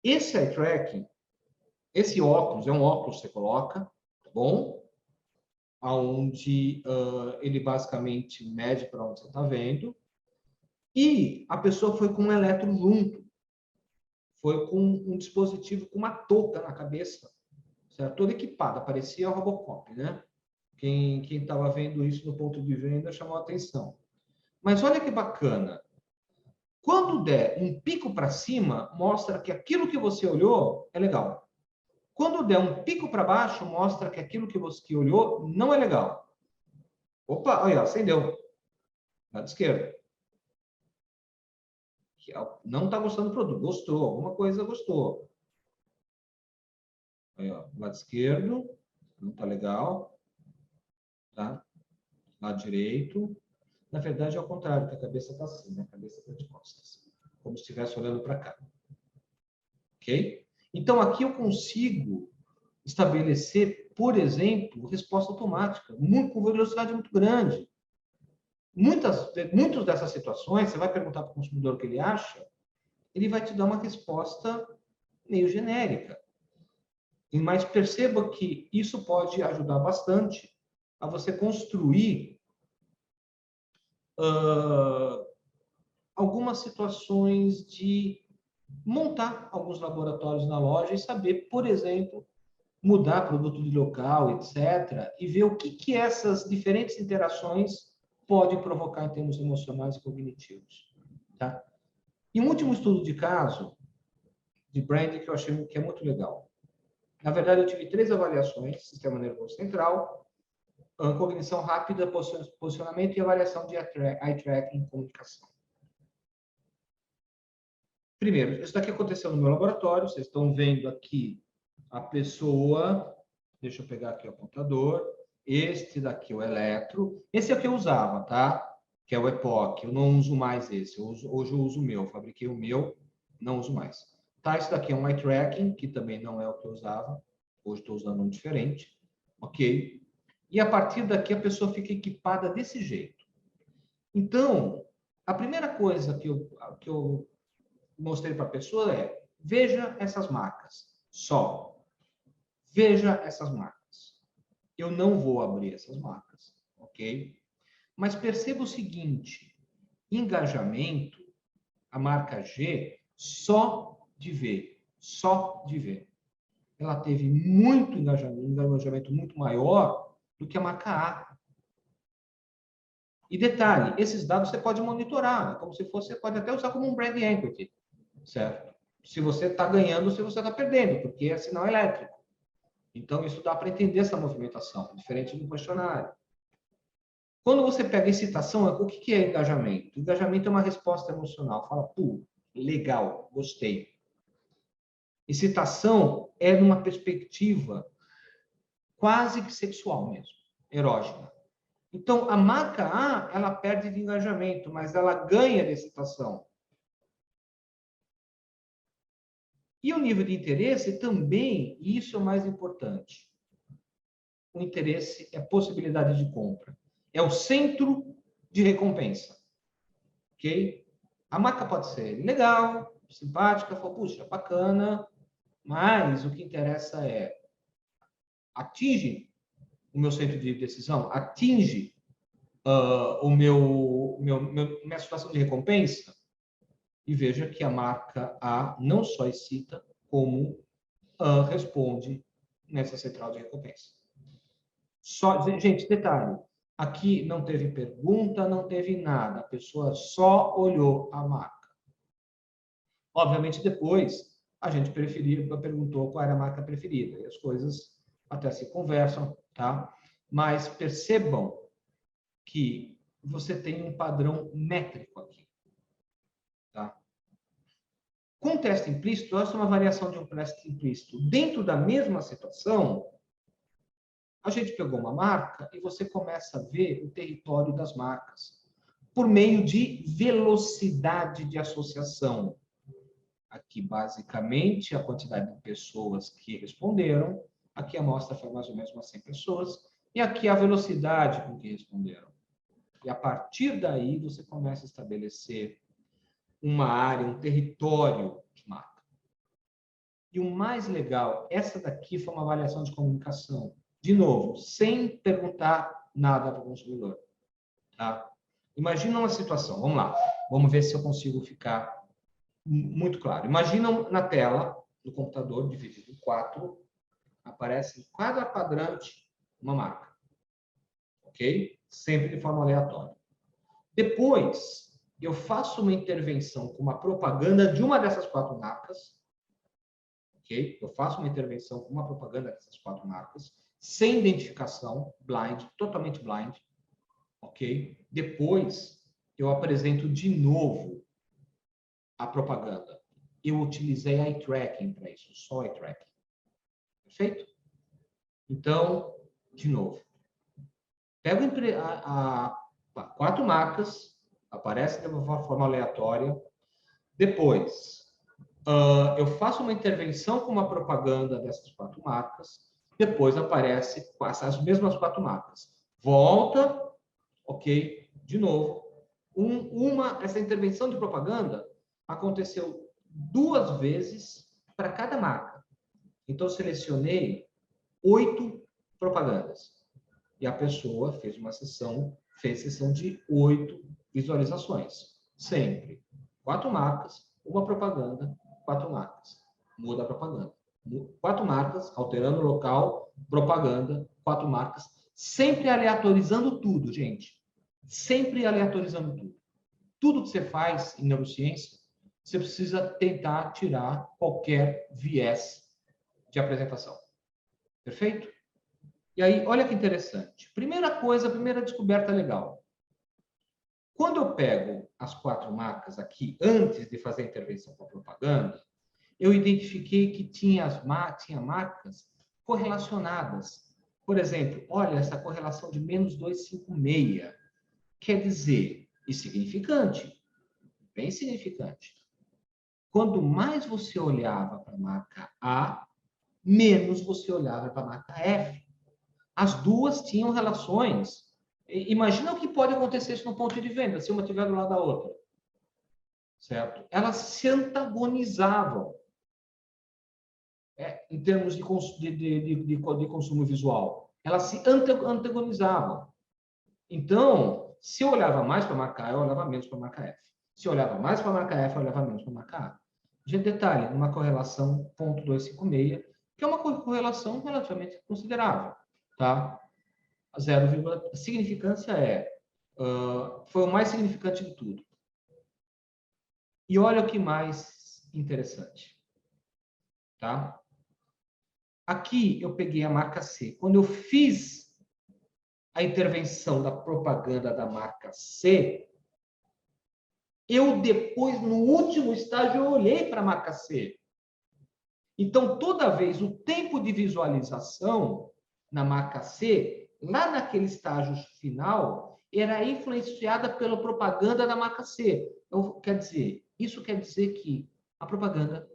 Esse eye tracking, esse óculos, é um óculos que você coloca, tá bom? Onde ele basicamente mede para onde você está vendo. E a pessoa foi com um eletro junto, foi com um dispositivo com uma touca na cabeça, certo? Toda equipada, parecia o Robocop, né? Quem estava vendo isso no ponto de venda chamou a atenção. Mas olha que bacana. Quando der um pico para cima, mostra que aquilo que você olhou é legal. Quando der um pico para baixo, mostra que aquilo que você olhou não é legal. Opa, olha, acendeu. Lado esquerdo. Não está gostando do produto. Gostou, alguma coisa gostou. Aí, ó, lado esquerdo, não está legal. Tá? Lado direito. Na verdade, é ao contrário, que a cabeça está assim, né? A cabeça está de costas. Como se estivesse olhando para cá. Ok? Então, aqui eu consigo estabelecer, por exemplo, resposta automática, com velocidade muito grande. Muitas dessas situações, você vai perguntar para o consumidor o que ele acha, ele vai te dar uma resposta meio genérica. Mas perceba que isso pode ajudar bastante a você construir algumas situações de montar alguns laboratórios na loja e saber, por exemplo, mudar produto de local, etc., e ver o que essas diferentes interações podem provocar em termos emocionais e cognitivos. Tá? E um último estudo de caso de branding que eu achei que é muito legal. Na verdade, eu tive 3 avaliações: sistema nervoso central, cognição rápida, posicionamento e avaliação de eye tracking em comunicação. Primeiro, isso daqui aconteceu no meu laboratório. Vocês estão vendo aqui a pessoa. Deixa eu pegar aqui o apontador. Este daqui é o eletro. Esse é o que eu usava, tá? Que é o EPOC. Eu não uso mais esse. Hoje eu uso o meu. Eu fabriquei o meu, não uso mais. Tá? Esse daqui é um eye tracking, que também não é o que eu usava. Hoje estou usando um diferente. Ok? E a partir daqui a pessoa fica equipada desse jeito. Então, a primeira coisa que eu mostrei para a pessoa é: veja essas marcas. Só. Veja essas marcas. Eu não vou abrir essas marcas, ok? Mas perceba o seguinte: engajamento, a marca G, só de ver. Ela teve muito engajamento, um engajamento muito maior do que a marca A. E detalhe, esses dados você pode monitorar, como se fosse, você pode até usar como um brand equity, certo? Se você está ganhando, se você está perdendo, porque é sinal elétrico. Então, isso dá para entender essa movimentação, diferente do questionário. Quando você pega excitação, o que é engajamento? Engajamento é uma resposta emocional. Fala, pô, legal, gostei. Excitação é numa perspectiva quase que sexual mesmo, erógena. Então, a marca A, ela perde de engajamento, mas ela ganha de excitação. E o nível de interesse também, e isso é o mais importante. O interesse é possibilidade de compra. É o centro de recompensa. Ok? A marca pode ser legal, simpática, puxa, bacana, mas o que interessa é: atinge o meu centro de decisão? Atinge minha situação de recompensa? E veja que a marca A não só excita, como responde nessa central de recompensa. Gente, detalhe, aqui não teve pergunta, não teve nada, a pessoa só olhou a marca. Obviamente, depois, a gente perguntou qual era a marca preferida, e as coisas até se conversam, tá? Mas percebam que você tem um padrão métrico aqui, tá? Com o teste implícito, essa é uma variação de um teste implícito. Dentro da mesma situação, a gente pegou uma marca e você começa a ver o território das marcas por meio de velocidade de associação. Aqui, basicamente, a quantidade de pessoas que responderam. Aqui a amostra foi mais ou menos umas 100 pessoas. E aqui a velocidade com que responderam. E a partir daí, você começa a estabelecer uma área, um território de marca. E o mais legal, essa daqui foi uma avaliação de comunicação. De novo, sem perguntar nada para o consumidor. Tá? Imagina uma situação, vamos lá. Vamos ver se eu consigo ficar muito claro. Imagina na tela do computador, dividido em 4, aparece em cada quadrante uma marca. Ok? Sempre de forma aleatória. Depois, eu faço uma intervenção com uma propaganda de uma dessas 4 marcas. Ok? Eu faço uma intervenção com uma propaganda dessas 4 marcas, sem identificação, blind, totalmente blind. Ok? Depois, eu apresento de novo a propaganda. Eu utilizei eye tracking para isso, só eye tracking. Perfeito? Então, de novo. Pego 4 marcas, aparece de uma forma aleatória. Depois, eu faço uma intervenção com uma propaganda dessas 4 marcas. Depois aparece as mesmas 4 marcas. Volta, ok? De novo. Essa intervenção de propaganda aconteceu 2 vezes para cada marca. Então, eu selecionei 8 propagandas. E a pessoa fez sessão de 8 visualizações. Sempre. 4 marcas, uma propaganda, 4 marcas. Muda a propaganda. 4 marcas, alterando o local, propaganda, 4 marcas. Sempre aleatorizando tudo, gente. Sempre aleatorizando tudo. Tudo que você faz em neurociência, você precisa tentar tirar qualquer viés de apresentação. Perfeito? E aí, olha que interessante. Primeira descoberta legal. Quando eu pego as 4 marcas aqui, antes de fazer a intervenção com a propaganda, eu identifiquei que tinha marcas correlacionadas. Por exemplo, olha essa correlação de menos 256. Quer dizer, e significante, bem significante. Quanto mais você olhava para a marca A, menos você olhava para a marca F. As duas tinham relações. Imagina o que pode acontecer no ponto de venda, se uma estiver do lado da outra. Certo? Elas se antagonizavam em termos de consumo visual. Elas se antagonizavam. Então, se eu olhava mais para a marca A, eu olhava menos para a marca F. Se eu olhava mais para a marca F, eu olhava menos para a marca A. Gente, detalhe, numa correlação 0,256, que é uma correlação relativamente considerável. Tá? A significância foi o mais significante de tudo. E olha o que mais interessante. Tá? Aqui eu peguei a marca C. Quando eu fiz a intervenção da propaganda da marca C, eu depois, no último estágio, eu olhei para a marca C. Então, toda vez, o tempo de visualização na marca C, lá naquele estágio final, era influenciada pela propaganda da marca C. Isso quer dizer que a propaganda,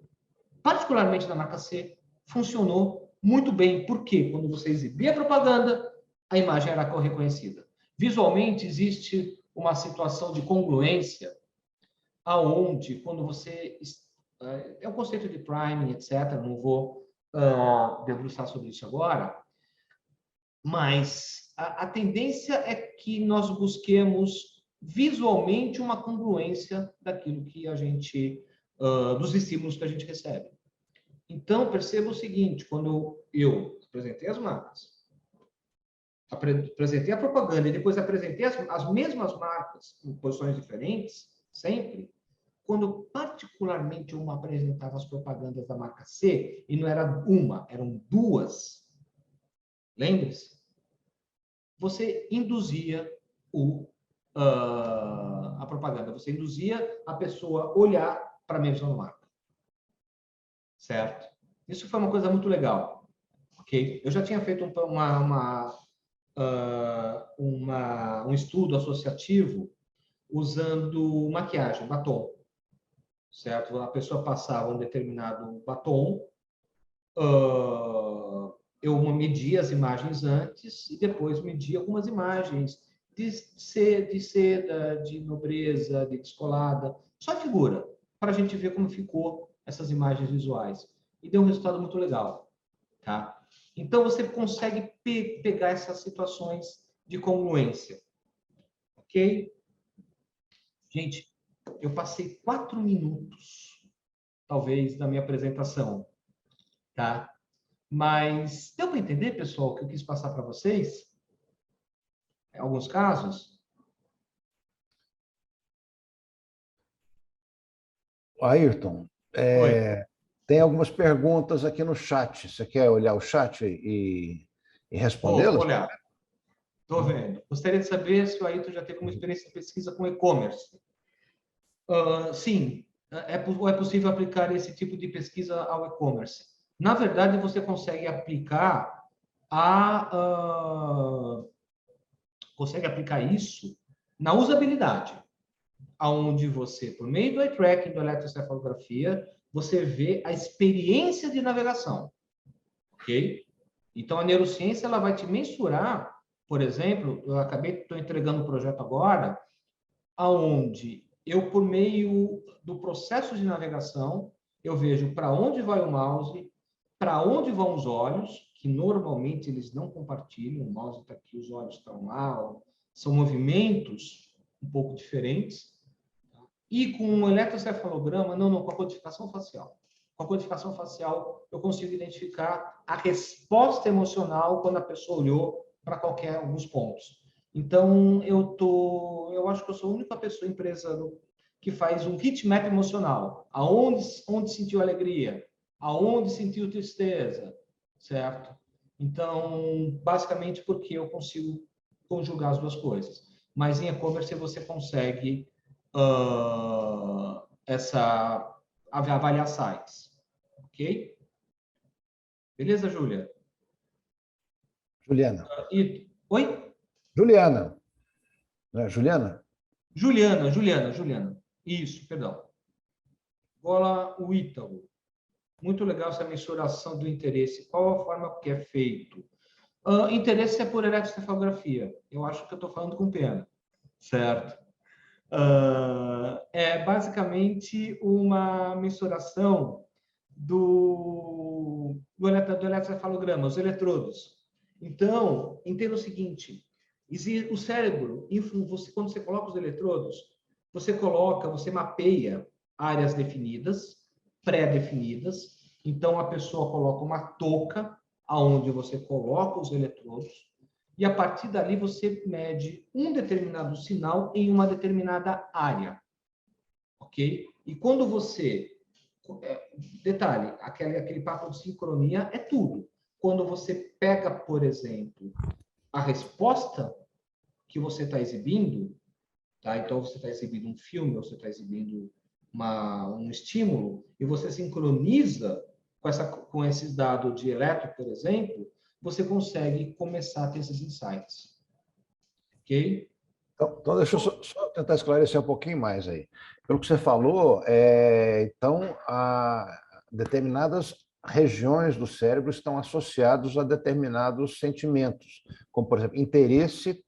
particularmente da marca C, funcionou muito bem. Por quê? Quando você exibia a propaganda, a imagem era reconhecida. Visualmente, existe uma situação de congruência, aonde, quando você... É o conceito de priming, etc. Não vou debruçar sobre isso agora, mas a tendência é que nós busquemos visualmente uma congruência daquilo que a gente... dos estímulos que a gente recebe. Então, perceba o seguinte, quando eu apresentei as marcas, apresentei a propaganda e depois apresentei as mesmas marcas em posições diferentes, sempre, quando particularmente uma apresentava as propagandas da marca C, e não era uma, eram 2, lembre-se, você induzia a propaganda, você induzia a pessoa a olhar para a mesma marca. Certo? Isso foi uma coisa muito legal. Ok? Eu já tinha feito um estudo associativo usando maquiagem, batom. Certo? A pessoa passava um determinado batom, eu media as imagens antes e depois media algumas imagens de seda, de nobreza, de descolada, só figura, para a gente ver como ficou essas imagens visuais. E deu um resultado muito legal. Tá? Então, você consegue pegar essas situações de congruência. Ok? Gente, eu passei 4 minutos, talvez, da minha apresentação, tá? Mas deu para entender, pessoal, o que eu quis passar para vocês? Em alguns casos? Ayrton, Oi. tem algumas perguntas aqui no chat. Você quer olhar o chat e Vou respondê-las? olhar. Estou vendo. Gostaria de saber se o Ayrton já teve uma experiência de pesquisa com e-commerce. Sim, é possível aplicar esse tipo de pesquisa ao e-commerce. Na verdade, você consegue aplicar consegue aplicar isso na usabilidade, aonde você, por meio do eye tracking, do eletroencefalografia, você vê a experiência de navegação, ok? Então, a neurociência ela vai te mensurar, por exemplo, estou entregando um projeto agora, aonde eu, por meio do processo de navegação, eu vejo para onde vai o mouse, para onde vão os olhos, que normalmente eles não compartilham, o mouse está aqui, os olhos estão lá, são movimentos um pouco diferentes, e com um eletroencefalograma, não, com a codificação facial. Com a codificação facial, eu consigo identificar a resposta emocional quando a pessoa olhou para qualquer um dos pontos. Então, eu acho que eu sou a única pessoa, empresa, que faz um heat map emocional. Onde sentiu alegria, aonde sentiu tristeza, certo? Então, basicamente porque eu consigo conjugar as duas coisas. Mas em e-commerce você consegue avaliar sites. Ok? Beleza, Júlia? Juliana. Oi? Juliana. Não é Juliana? Juliana. Isso, perdão. Agora, o Ítalo. Muito legal essa mensuração do interesse. Qual a forma que é feito? Interesse é por eletroencefalografia. Eu acho que eu estou falando com pena. Certo? É basicamente uma mensuração do eletroencefalograma, os eletrodos. Então, entenda o seguinte, o cérebro, quando você coloca os eletrodos, você mapeia áreas definidas, pré-definidas. Então, a pessoa coloca uma touca aonde você coloca os eletrodos, e a partir dali você mede um determinado sinal em uma determinada área, ok? E quando você... Detalhe, aquele papo de sincronia é tudo. Quando você pega, por exemplo, a resposta que você está exibindo, tá? Então você está exibindo um filme, ou você está exibindo um estímulo, e você sincroniza com esses dados de eletro, por exemplo, você consegue começar a ter esses insights. Ok? Então deixa eu só tentar esclarecer um pouquinho mais aí. Pelo que você falou, então, determinadas regiões do cérebro estão associados a determinados sentimentos, como, por exemplo, interesse.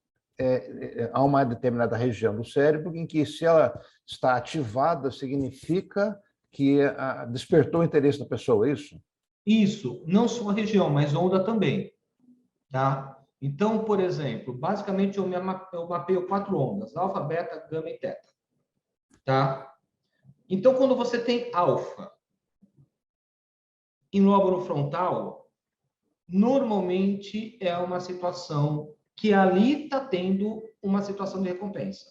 Há uma determinada região do cérebro em que, se ela está ativada, significa que despertou o interesse da pessoa, é isso? Isso, não só a região, mas onda também, tá? Então, por exemplo, basicamente eu mapeio 4 ondas, alfa, beta, gama e teta, tá? Então, quando você tem alfa em lóbulo frontal, normalmente é uma situação que ali está tendo uma situação de recompensa.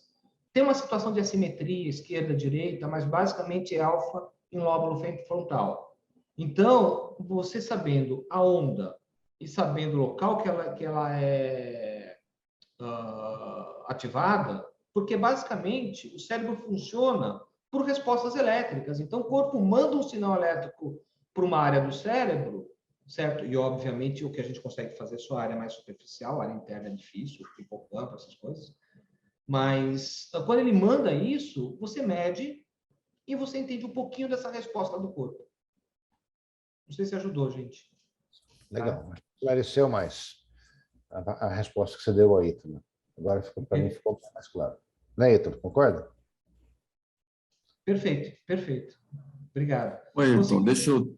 Tem uma situação de assimetria, esquerda, direita, mas basicamente é alfa em lóbulo frontal. Então, você sabendo a onda e sabendo o local que ela é ativada, porque basicamente o cérebro funciona por respostas elétricas. Então, o corpo manda um sinal elétrico para uma área do cérebro, certo? E, obviamente, o que a gente consegue fazer é só a área mais superficial, a área interna é difícil, hipocampo, essas coisas. Mas, quando ele manda isso, você mede e você entende um pouquinho dessa resposta do corpo. Não sei se ajudou, gente. Legal. Tá? Esclareceu mais a resposta que você deu aí, Ítalo. Agora, para mim, ficou mais claro. Né, Ítalo? Concorda? Perfeito, perfeito. Obrigado. Oi, Ayrton, deixa eu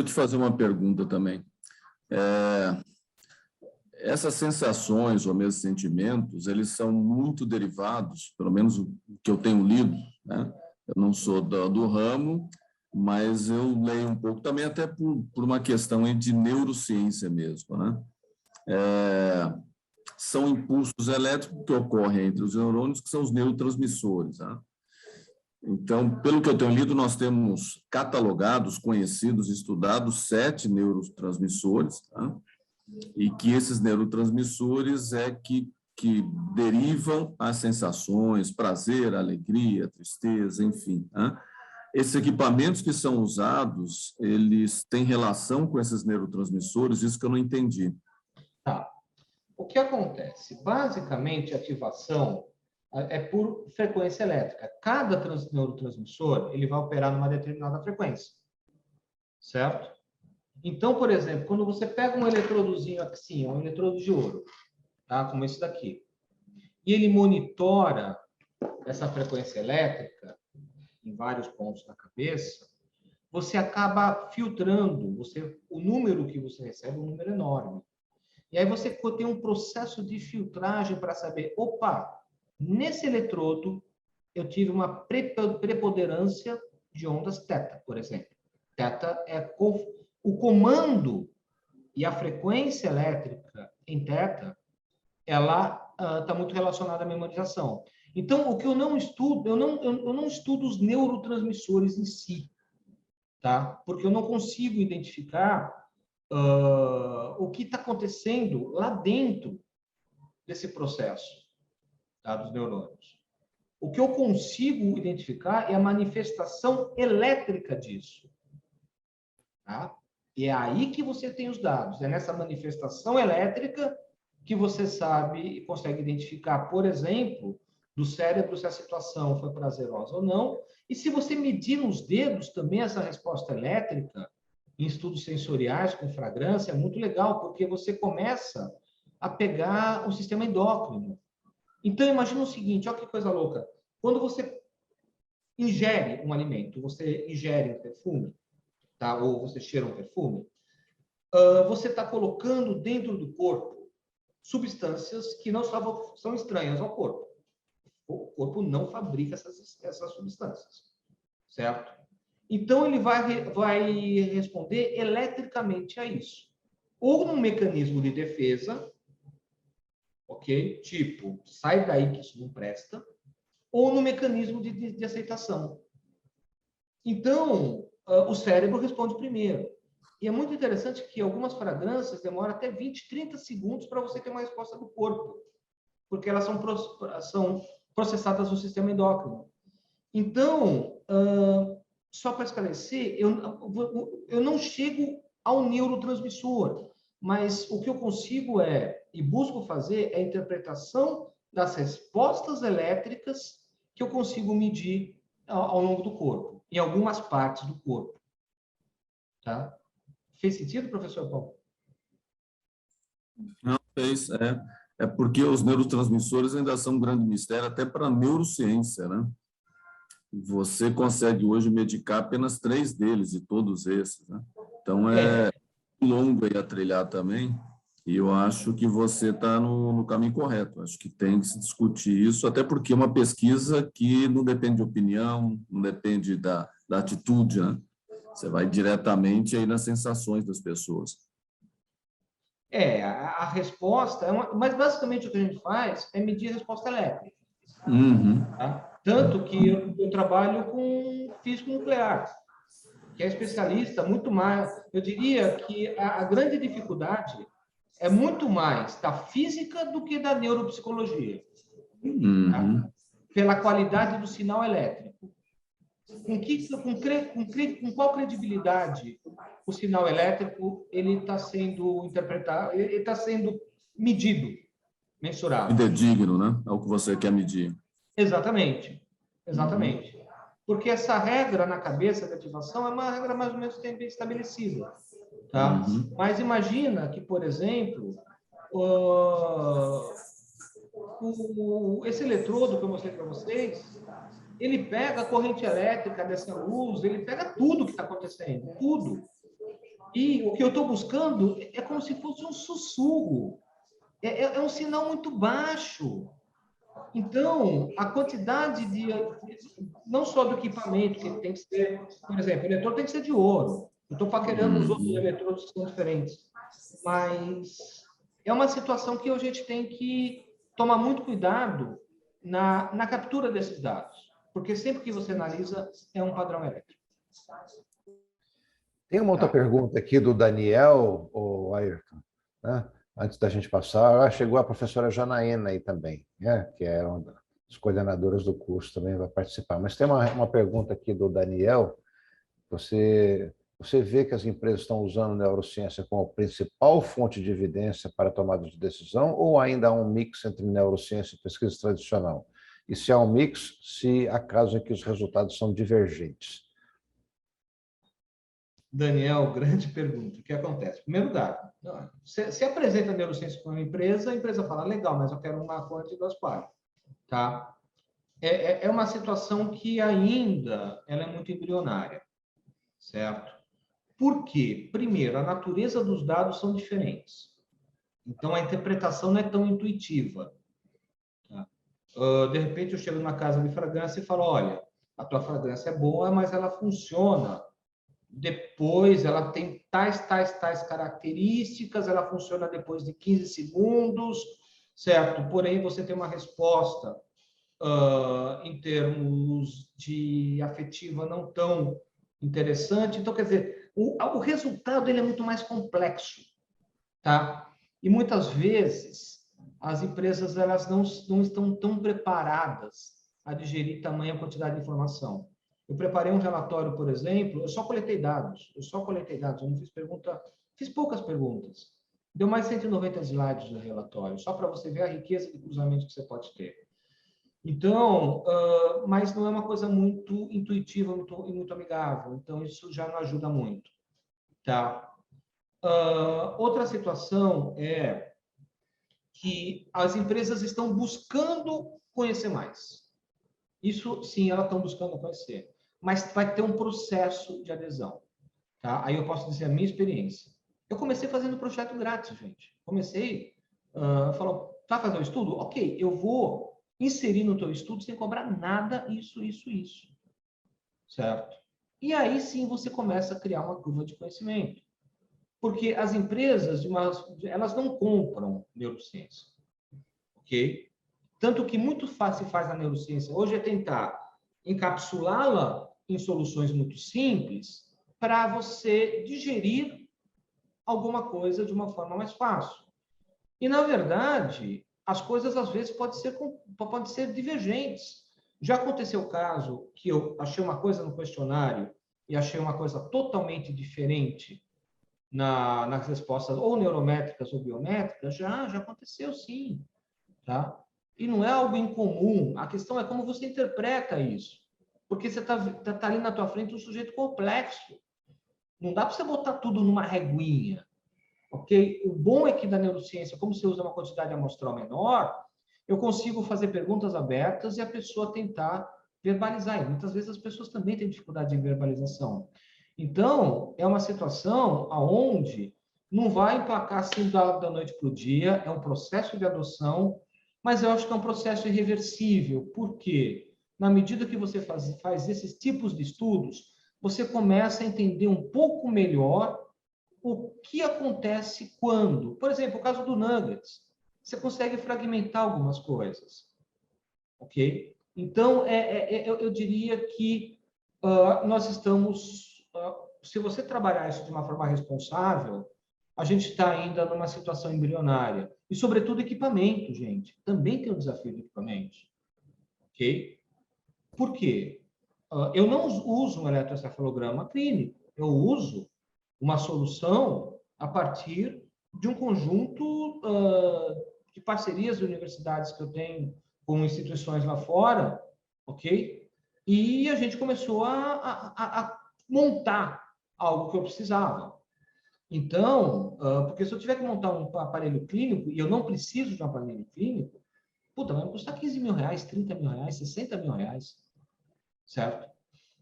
te fazer uma pergunta também. Essas sensações ou mesmo sentimentos, eles são muito derivados, pelo menos o que eu tenho lido, né, Eu não sou do ramo, mas eu leio um pouco também, até por uma questão aí de neurociência mesmo, né? São impulsos elétricos que ocorrem entre os neurônios, que são os neurotransmissores, né? Então, pelo que eu tenho lido, nós temos catalogados, conhecidos, estudados 7 neurotransmissores, tá? E que esses neurotransmissores que derivam as sensações, prazer, alegria, tristeza, enfim, tá? Esses equipamentos que são usados, eles têm relação com esses neurotransmissores, isso que eu não entendi. Tá. O que acontece? Basicamente, a ativação é por frequência elétrica. Cada neurotransmissor ele vai operar numa determinada frequência, certo? Então, por exemplo, quando você pega um eletrodozinho assim, um eletrodo de ouro, tá? Como esse daqui, e ele monitora essa frequência elétrica em vários pontos da cabeça, você acaba filtrando, o número que você recebe é um número enorme. E aí você tem um processo de filtragem para saber, opa, nesse eletrodo eu tive uma preponderância de ondas θ, por exemplo. Θ é o comando e a frequência elétrica em θ, ela está muito relacionada à memorização. Então, o que eu não estudo, eu não estudo os neurotransmissores em si, tá? Porque eu não consigo identificar o que está acontecendo lá dentro desse processo, tá, dos neurônios. O que eu consigo identificar é a manifestação elétrica disso. Tá? E é aí que você tem os dados. É nessa manifestação elétrica que você sabe e consegue identificar, por exemplo, do cérebro se a situação foi prazerosa ou não. E se você medir nos dedos também essa resposta elétrica, em estudos sensoriais com fragrância, é muito legal, porque você começa a pegar o sistema endócrino. Então, imagina o seguinte, olha que coisa louca. Quando você ingere um alimento, você ingere um perfume, tá? Ou você cheira um perfume, você está colocando dentro do corpo substâncias que não são estranhas ao corpo. O corpo não fabrica essas substâncias, certo? Então, ele vai responder eletricamente a isso. Ou num mecanismo de defesa, ok? Tipo, sai daí que isso não presta. Ou no mecanismo de aceitação. Então, o cérebro responde primeiro. E é muito interessante que algumas fragrâncias demoram até 20, 30 segundos para você ter uma resposta do corpo, porque elas são processadas no sistema endócrino. Então, só para esclarecer, eu não chego ao neurotransmissor, mas o que eu consigo e busco fazer é a interpretação das respostas elétricas que eu consigo medir ao longo do corpo, em algumas partes do corpo. Tá? Fez sentido, professor Paulo? Não, fez. É porque os neurotransmissores ainda são um grande mistério, até para a neurociência, né? Você consegue hoje medicar apenas 3 deles, e todos esses, né? Então, é longo aí a trilhar também, e eu acho que você está no caminho correto. Acho que tem que se discutir isso, até porque é uma pesquisa que não depende de opinião, não depende da atitude, né? Você vai diretamente aí nas sensações das pessoas. A resposta, mas basicamente o que a gente faz é medir a resposta elétrica. Uhum. Tá? Tanto que eu trabalho com físico nuclear, que é especialista muito mais. Eu diria que a grande dificuldade é muito mais da física do que da neuropsicologia. Uhum. Tá? Pela qualidade do sinal elétrico. Com qual credibilidade o sinal elétrico ele está sendo interpretado, ele está sendo medido, mensurado? Fidedigno, né? É o que você quer medir. Exatamente. Porque essa regra na cabeça de ativação é uma regra mais ou menos bem estabelecida. Tá? Mas imagina que, por exemplo, esse eletrodo que eu mostrei para vocês, ele pega a corrente elétrica dessa luz, ele pega tudo que está acontecendo, tudo. E o que eu estou buscando é como se fosse um sussurro. É um sinal muito baixo. Então, a quantidade não só do equipamento, que tem que ser, por exemplo, o eletrodo tem que ser de ouro. Eu estou paquerando os outros eletrodos que são diferentes. Mas é uma situação que a gente tem que tomar muito cuidado na captura desses dados. Porque sempre que você analisa, é um padrão elétrico. Tem uma outra pergunta aqui do Daniel, ou Ayrton, né? Antes da gente passar, chegou a professora Janaína aí também, né? Que é uma das coordenadoras do curso, também vai participar. Mas tem uma pergunta aqui do Daniel. Você vê que as empresas estão usando neurociência como principal fonte de evidência para a tomada de decisão, ou ainda há um mix entre neurociência e pesquisa tradicional? E se há um mix, se há casos em que os resultados são divergentes? Daniel, grande pergunta. O que acontece? Primeiro lugar, você apresenta a neurociência para uma empresa, a empresa fala, legal, mas eu quero uma conta de 2 partes. Tá? É uma situação que ainda ela é muito embrionária, certo? Por quê? Primeiro, a natureza dos dados são diferentes. Então, a interpretação não é tão intuitiva. Tá? De repente, eu chego numa casa de fragrância e falo, olha, a tua fragrância é boa, mas ela funciona depois, ela tem tais características, ela funciona depois de 15 segundos, certo? Porém, você tem uma resposta em termos de afetiva não tão interessante. Então, quer dizer, o resultado ele é muito mais complexo, tá? E muitas vezes as empresas elas não estão tão preparadas a digerir tamanha quantidade de informação. Eu preparei um relatório, por exemplo, eu só coletei dados, eu não fiz pergunta, fiz poucas perguntas. Deu mais de 190 slides no relatório, só para você ver a riqueza de cruzamentos que você pode ter. Então, mas não é uma coisa muito intuitiva e muito amigável, então isso já não ajuda muito, tá? Outra situação é que as empresas estão buscando conhecer mais. Isso, sim, elas estão buscando conhecer, mas vai ter um processo de adesão, tá? Aí eu posso dizer a minha experiência. Eu comecei fazendo projeto grátis, gente. Comecei, falou, vai fazer um estudo? Ok, eu vou inserir no teu estudo sem cobrar nada, isso, certo? E aí sim você começa a criar uma curva de conhecimento. Porque as empresas, elas não compram neurociência, ok? Tanto que muito fácil se faz na neurociência hoje é tentar encapsulá-la em soluções muito simples para você digerir alguma coisa de uma forma mais fácil. E, na verdade, as coisas, às vezes, podem ser divergentes. Já aconteceu o caso que eu achei uma coisa no questionário e achei uma coisa totalmente diferente nas respostas ou neurométricas ou biométricas? Já aconteceu, sim. Tá? E não é algo incomum. A questão é como você interpreta isso. Porque você está ali na tua frente um sujeito complexo. Não dá para você botar tudo numa reguinha. Ok? O bom é que da neurociência, como você usa uma quantidade amostral menor, eu consigo fazer perguntas abertas e a pessoa tentar verbalizar. E muitas vezes as pessoas também têm dificuldade em verbalização. Então, é uma situação onde não vai emplacar assim da noite para o dia, é um processo de adoção, mas eu acho que é um processo irreversível. Por quê? Na medida que você faz esses tipos de estudos, você começa a entender um pouco melhor o que acontece quando. Por exemplo, o caso do Nuggets. Você consegue fragmentar algumas coisas. Ok? Então, eu diria que nós estamos... se você trabalhar isso de uma forma responsável, a gente está ainda numa situação embrionária. E, sobretudo, equipamento, gente. Também tem o desafio de equipamentos. Ok? Por quê? Eu não uso um eletroencefalograma clínico. Eu uso uma solução a partir de um conjunto de parcerias de universidades que eu tenho com instituições lá fora, ok? E a gente começou a montar algo que eu precisava. Então, porque se eu tiver que montar um aparelho clínico, e eu não preciso de um aparelho clínico, puta, vai me custar 15 mil reais, 30 mil reais, 60 mil reais, certo?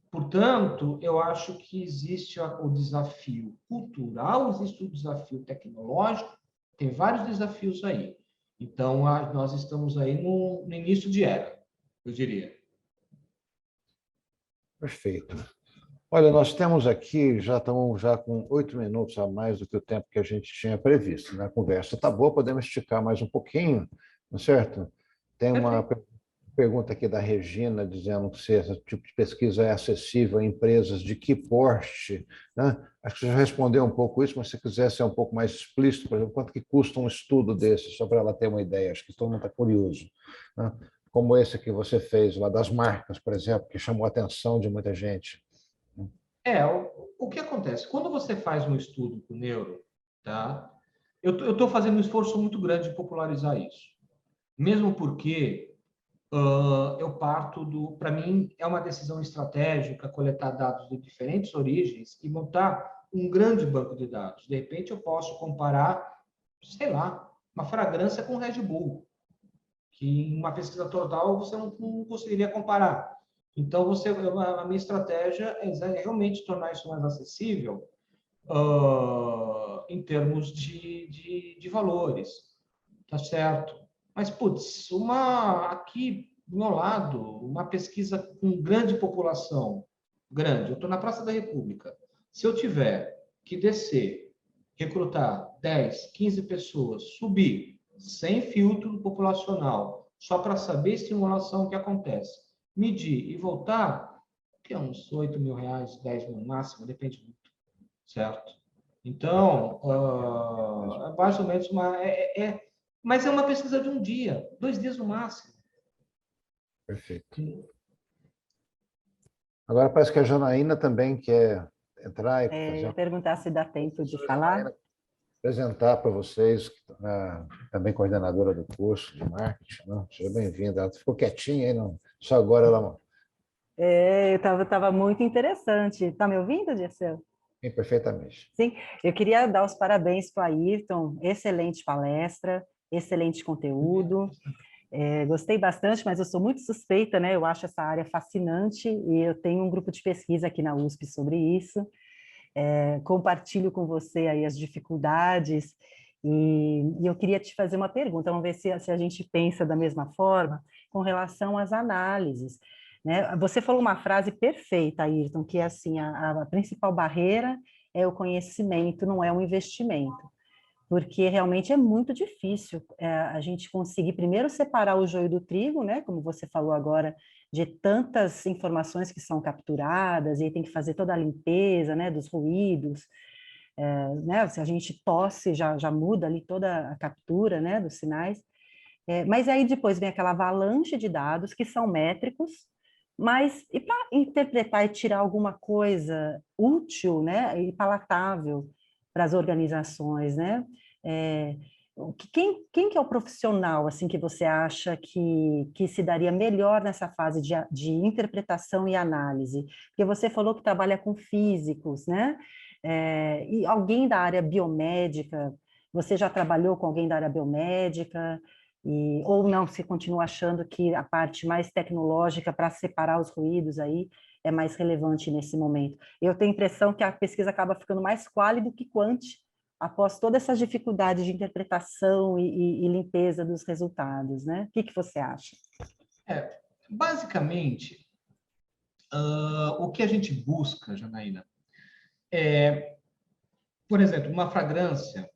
Portanto, eu acho que existe o desafio cultural, existe o desafio tecnológico, tem vários desafios aí. Então, nós estamos aí no início de era, eu diria. Perfeito. Olha, nós temos aqui, já estamos já com 8 minutos a mais do que o tempo que a gente tinha previsto, né? A conversa está boa, podemos esticar mais um pouquinho, não é certo? Tem uma Perfeito. pergunta aqui da Regina, dizendo se esse tipo de pesquisa é acessível a empresas de que porte, né? Acho que você já respondeu um pouco isso, mas se quiser ser um pouco mais explícito, por exemplo, quanto que custa um estudo desse, só para ela ter uma ideia, acho que todo mundo está curioso, né? Como esse que você fez lá das marcas, por exemplo, que chamou a atenção de muita gente. O que acontece? Quando você faz um estudo com neuro, tá? Eu estou fazendo um esforço muito grande de popularizar isso. Mesmo porque eu parto do... Para mim, é uma decisão estratégica coletar dados de diferentes origens e montar um grande banco de dados. De repente, eu posso comparar, sei lá, uma fragrância com Red Bull, que em uma pesquisa total você não conseguiria comparar. Então, a minha estratégia é realmente tornar isso mais acessível em termos de valores, tá certo? Mas, putz, aqui do meu lado, uma pesquisa com grande população, grande, eu estou na Praça da República, se eu tiver que descer, recrutar 10, 15 pessoas, subir, sem filtro populacional, só para saber a estimulação que acontece, medir e voltar, que é uns R$ 8.000, 10 mil no máximo, depende muito, certo? Então, é mais ou menos mas é uma pesquisa de um dia, 2 dias no máximo. Perfeito. Agora parece que a Janaína também quer entrar e Eu fazer ia perguntar se dá tempo de falar. apresentar para vocês, também coordenadora do curso de marketing, né? Seja bem-vinda. Ela ficou quietinha aí, não. Só agora ela Tava muito interessante. Está me ouvindo, Dirceu? vem perfeitamente. Sim, eu queria dar os parabéns para o Ayrton. Excelente palestra, excelente conteúdo. Gostei bastante, mas eu sou muito suspeita, né? Eu acho essa área fascinante e eu tenho um grupo de pesquisa aqui na USP sobre isso. Compartilho com você aí as dificuldades e eu queria te fazer uma pergunta, vamos ver se a gente pensa da mesma forma com relação às análises, né? Você falou uma frase perfeita, Ayrton, que é assim, a principal barreira é o conhecimento, não é o investimento, porque realmente é muito difícil a gente conseguir primeiro separar o joio do trigo, né? Como você falou agora, de tantas informações que são capturadas, e aí tem que fazer toda a limpeza, né, dos ruídos, né? Se a gente tosse, já muda ali toda a captura, né, dos sinais. Mas aí depois vem aquela avalanche de dados que são métricos, mas e para interpretar e tirar alguma coisa útil, né, e palatável para as organizações, né? Quem que é o profissional assim que você acha que se daria melhor nessa fase de interpretação e análise? Porque você falou que trabalha com físicos, né? E alguém da área biomédica, você já trabalhou com alguém da área biomédica? Ou não, você continua achando que a parte mais tecnológica para separar os ruídos aí é mais relevante nesse momento? Eu tenho a impressão que a pesquisa acaba ficando mais quali do que quanti, após todas essas dificuldades de interpretação e limpeza dos resultados, né? O que você acha? Basicamente, o que a gente busca, Janaína, por exemplo, uma fragrância,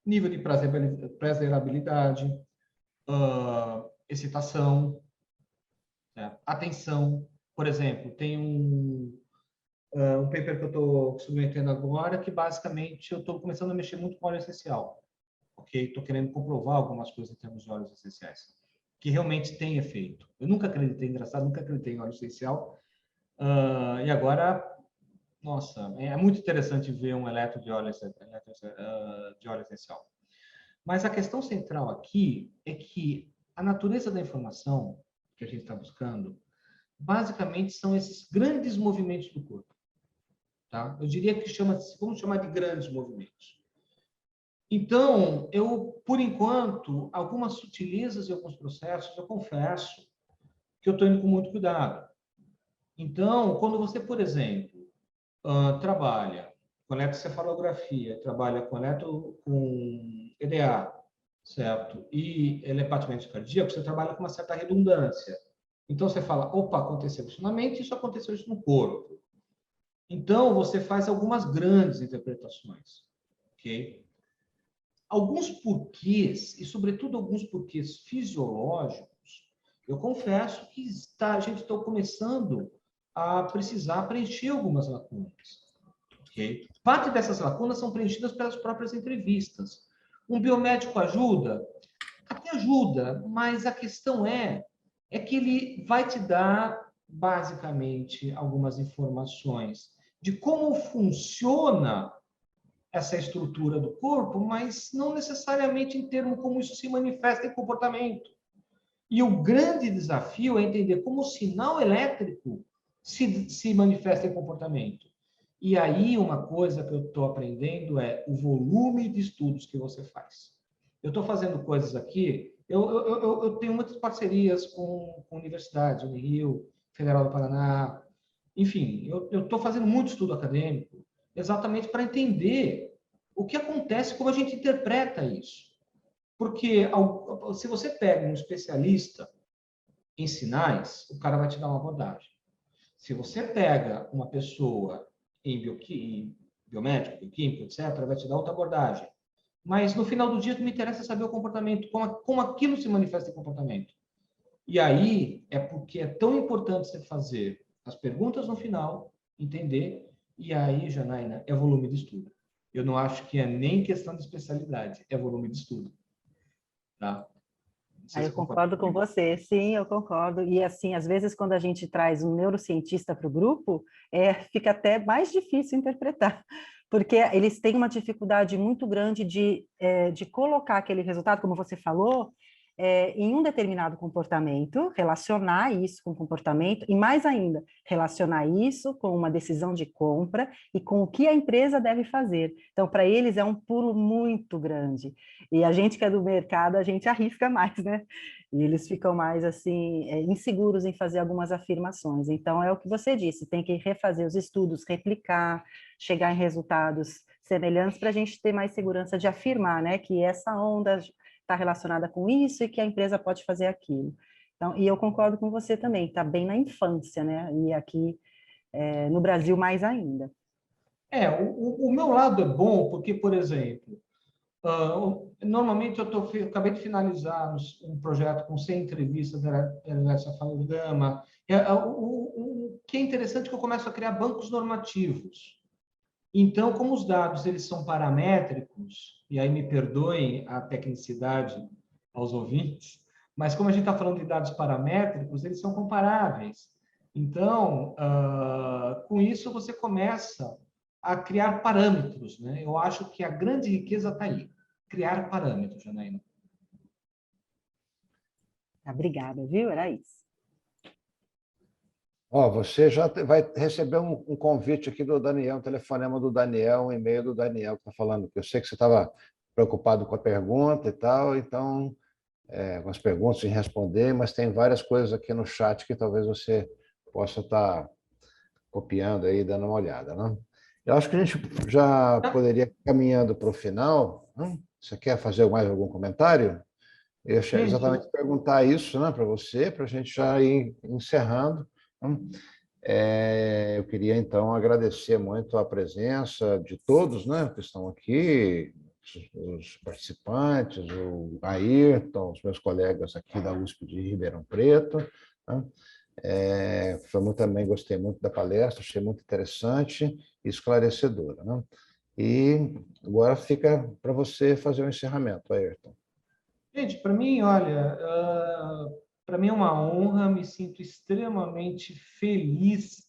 nível de prazerabilidade, excitação, atenção. Por exemplo, tem um paper que eu estou submetendo agora que, basicamente, eu estou começando a mexer muito com óleo essencial. Ok? Estou querendo comprovar algumas coisas em termos de óleos essenciais, que realmente tem efeito. Eu nunca acreditei, engraçado, nunca acreditei em óleo essencial. E agora, nossa, é muito interessante ver um eletro de óleo essencial. Mas a questão central aqui é que a natureza da informação que a gente está buscando, basicamente, são esses grandes movimentos do corpo. Tá? Eu diria que vamos chamar de grandes movimentos. Então, por enquanto, algumas sutilezas e alguns processos, eu confesso que eu estou indo com muito cuidado. Então, quando você, por exemplo, trabalha com eletrocefalografia, trabalha com EDA, certo? E ele é batimento cardíaco, você trabalha com uma certa redundância. Então, você fala, opa, aconteceu isso na mente, isso aconteceu isso no corpo. Então, você faz algumas grandes interpretações, ok? Alguns porquês, e sobretudo alguns porquês fisiológicos, eu confesso que a gente está começando a precisar preencher algumas lacunas. Okay? Parte dessas lacunas são preenchidas pelas próprias entrevistas. Um biomédico ajuda? Até ajuda, mas a questão é que ele vai te dar, basicamente, algumas informações de como funciona essa estrutura do corpo, mas não necessariamente em termos como isso se manifesta em comportamento. E o grande desafio é entender como o sinal elétrico se manifesta em comportamento. E aí, uma coisa que eu estou aprendendo é o volume de estudos que você faz. Eu estou fazendo coisas aqui, eu tenho muitas parcerias com universidades, Unirio, Federal do Paraná, enfim, eu estou fazendo muito estudo acadêmico, exatamente para entender o que acontece, como a gente interpreta isso. Porque se você pega um especialista em sinais, o cara vai te dar uma abordagem. Se você pega uma pessoa em biomédico, bioquímico, etc., vai te dar outra abordagem. Mas no final do dia, me interessa saber o comportamento, como aquilo se manifesta em comportamento. E aí é porque é tão importante você fazer as perguntas no final, entender, e aí, Janaína, é volume de estudo. Eu não acho que é nem questão de especialidade, é volume de estudo. Tá? Eu concordo com você, sim, eu concordo. E assim, às vezes, quando a gente traz um neurocientista para o grupo, fica até mais difícil interpretar, porque eles têm uma dificuldade muito grande de colocar aquele resultado, como você falou, em um determinado comportamento, relacionar isso com comportamento, e mais ainda, relacionar isso com uma decisão de compra e com o que a empresa deve fazer. Então, para eles é um pulo muito grande. E a gente que é do mercado, a gente arrisca mais, né? E eles ficam mais, assim, inseguros em fazer algumas afirmações. Então, é o que você disse, tem que refazer os estudos, replicar, chegar em resultados semelhantes para a gente ter mais segurança de afirmar, né? Que essa onda está relacionada com isso e que a empresa pode fazer aquilo. Então, e eu concordo com você também, está bem na infância, né? E aqui no Brasil mais ainda. O meu lado é bom porque, por exemplo, normalmente eu acabei de finalizar um projeto com 100 entrevistas da Electrofalograma. O que é interessante é que eu começo a criar bancos normativos. Então, como os dados eles são paramétricos, e aí me perdoem a tecnicidade aos ouvintes, mas como a gente está falando de dados paramétricos, eles são comparáveis. Então, com isso, você começa a criar parâmetros, né? Eu acho que a grande riqueza está aí, criar parâmetros, Janaína. Obrigada, viu? Era isso. Você já vai receber um convite aqui do Daniel, um telefonema do Daniel, um e-mail do Daniel que está falando que eu sei que você estava preocupado com a pergunta e tal, então, com as perguntas em responder, mas tem várias coisas aqui no chat que talvez você possa estar copiando aí, dando uma olhada, né? Eu acho que a gente já poderia ir caminhando para o final. Você quer fazer mais algum comentário? Eu ia exatamente perguntar isso, né, para você, para a gente já ir encerrando. Eu queria, então, agradecer muito a presença de todos, né, que estão aqui, os participantes, o Ayrton, os meus colegas aqui da USP de Ribeirão Preto. Né? Também gostei muito da palestra, achei muito interessante e esclarecedora. Né? E agora fica para você fazer o encerramento, Ayrton. Gente, para mim, olha, para mim é uma honra, me sinto extremamente feliz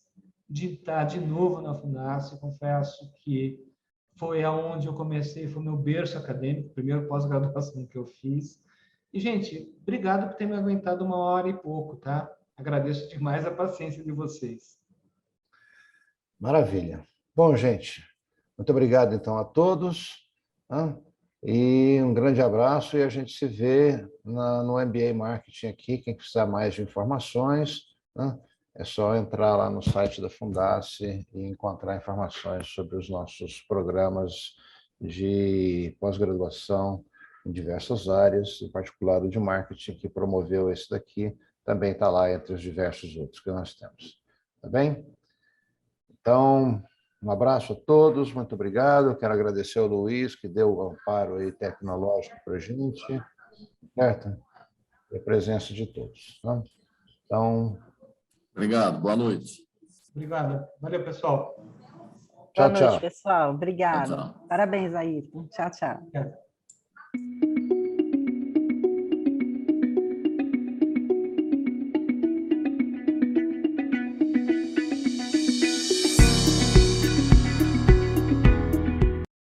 de estar de novo na Fundação. Confesso que foi aonde eu comecei, foi meu berço acadêmico, primeiro pós-graduação que eu fiz. E, gente, obrigado por ter me aguentado 1h e pouco, tá? Agradeço demais a paciência de vocês. Maravilha. Bom, gente, muito obrigado, então, a todos. E um grande abraço e a gente se vê no MBA Marketing aqui. Quem precisar mais de informações, é só entrar lá no site da Fundace e encontrar informações sobre os nossos programas de pós-graduação em diversas áreas, em particular o de marketing, que promoveu esse daqui, também está lá entre os diversos outros que nós temos. Tá bem? Então, um abraço a todos, muito obrigado. Quero agradecer ao Luiz, que deu o amparo aí tecnológico para a gente, certo? E a presença de todos. Tá? Então, Obrigado, boa noite. Obrigado. Valeu, pessoal. Boa tchau, noite, tchau. pessoal. Tchau, Obrigada. tchau. Parabéns, Ayrton. Tchau, tchau. Obrigado.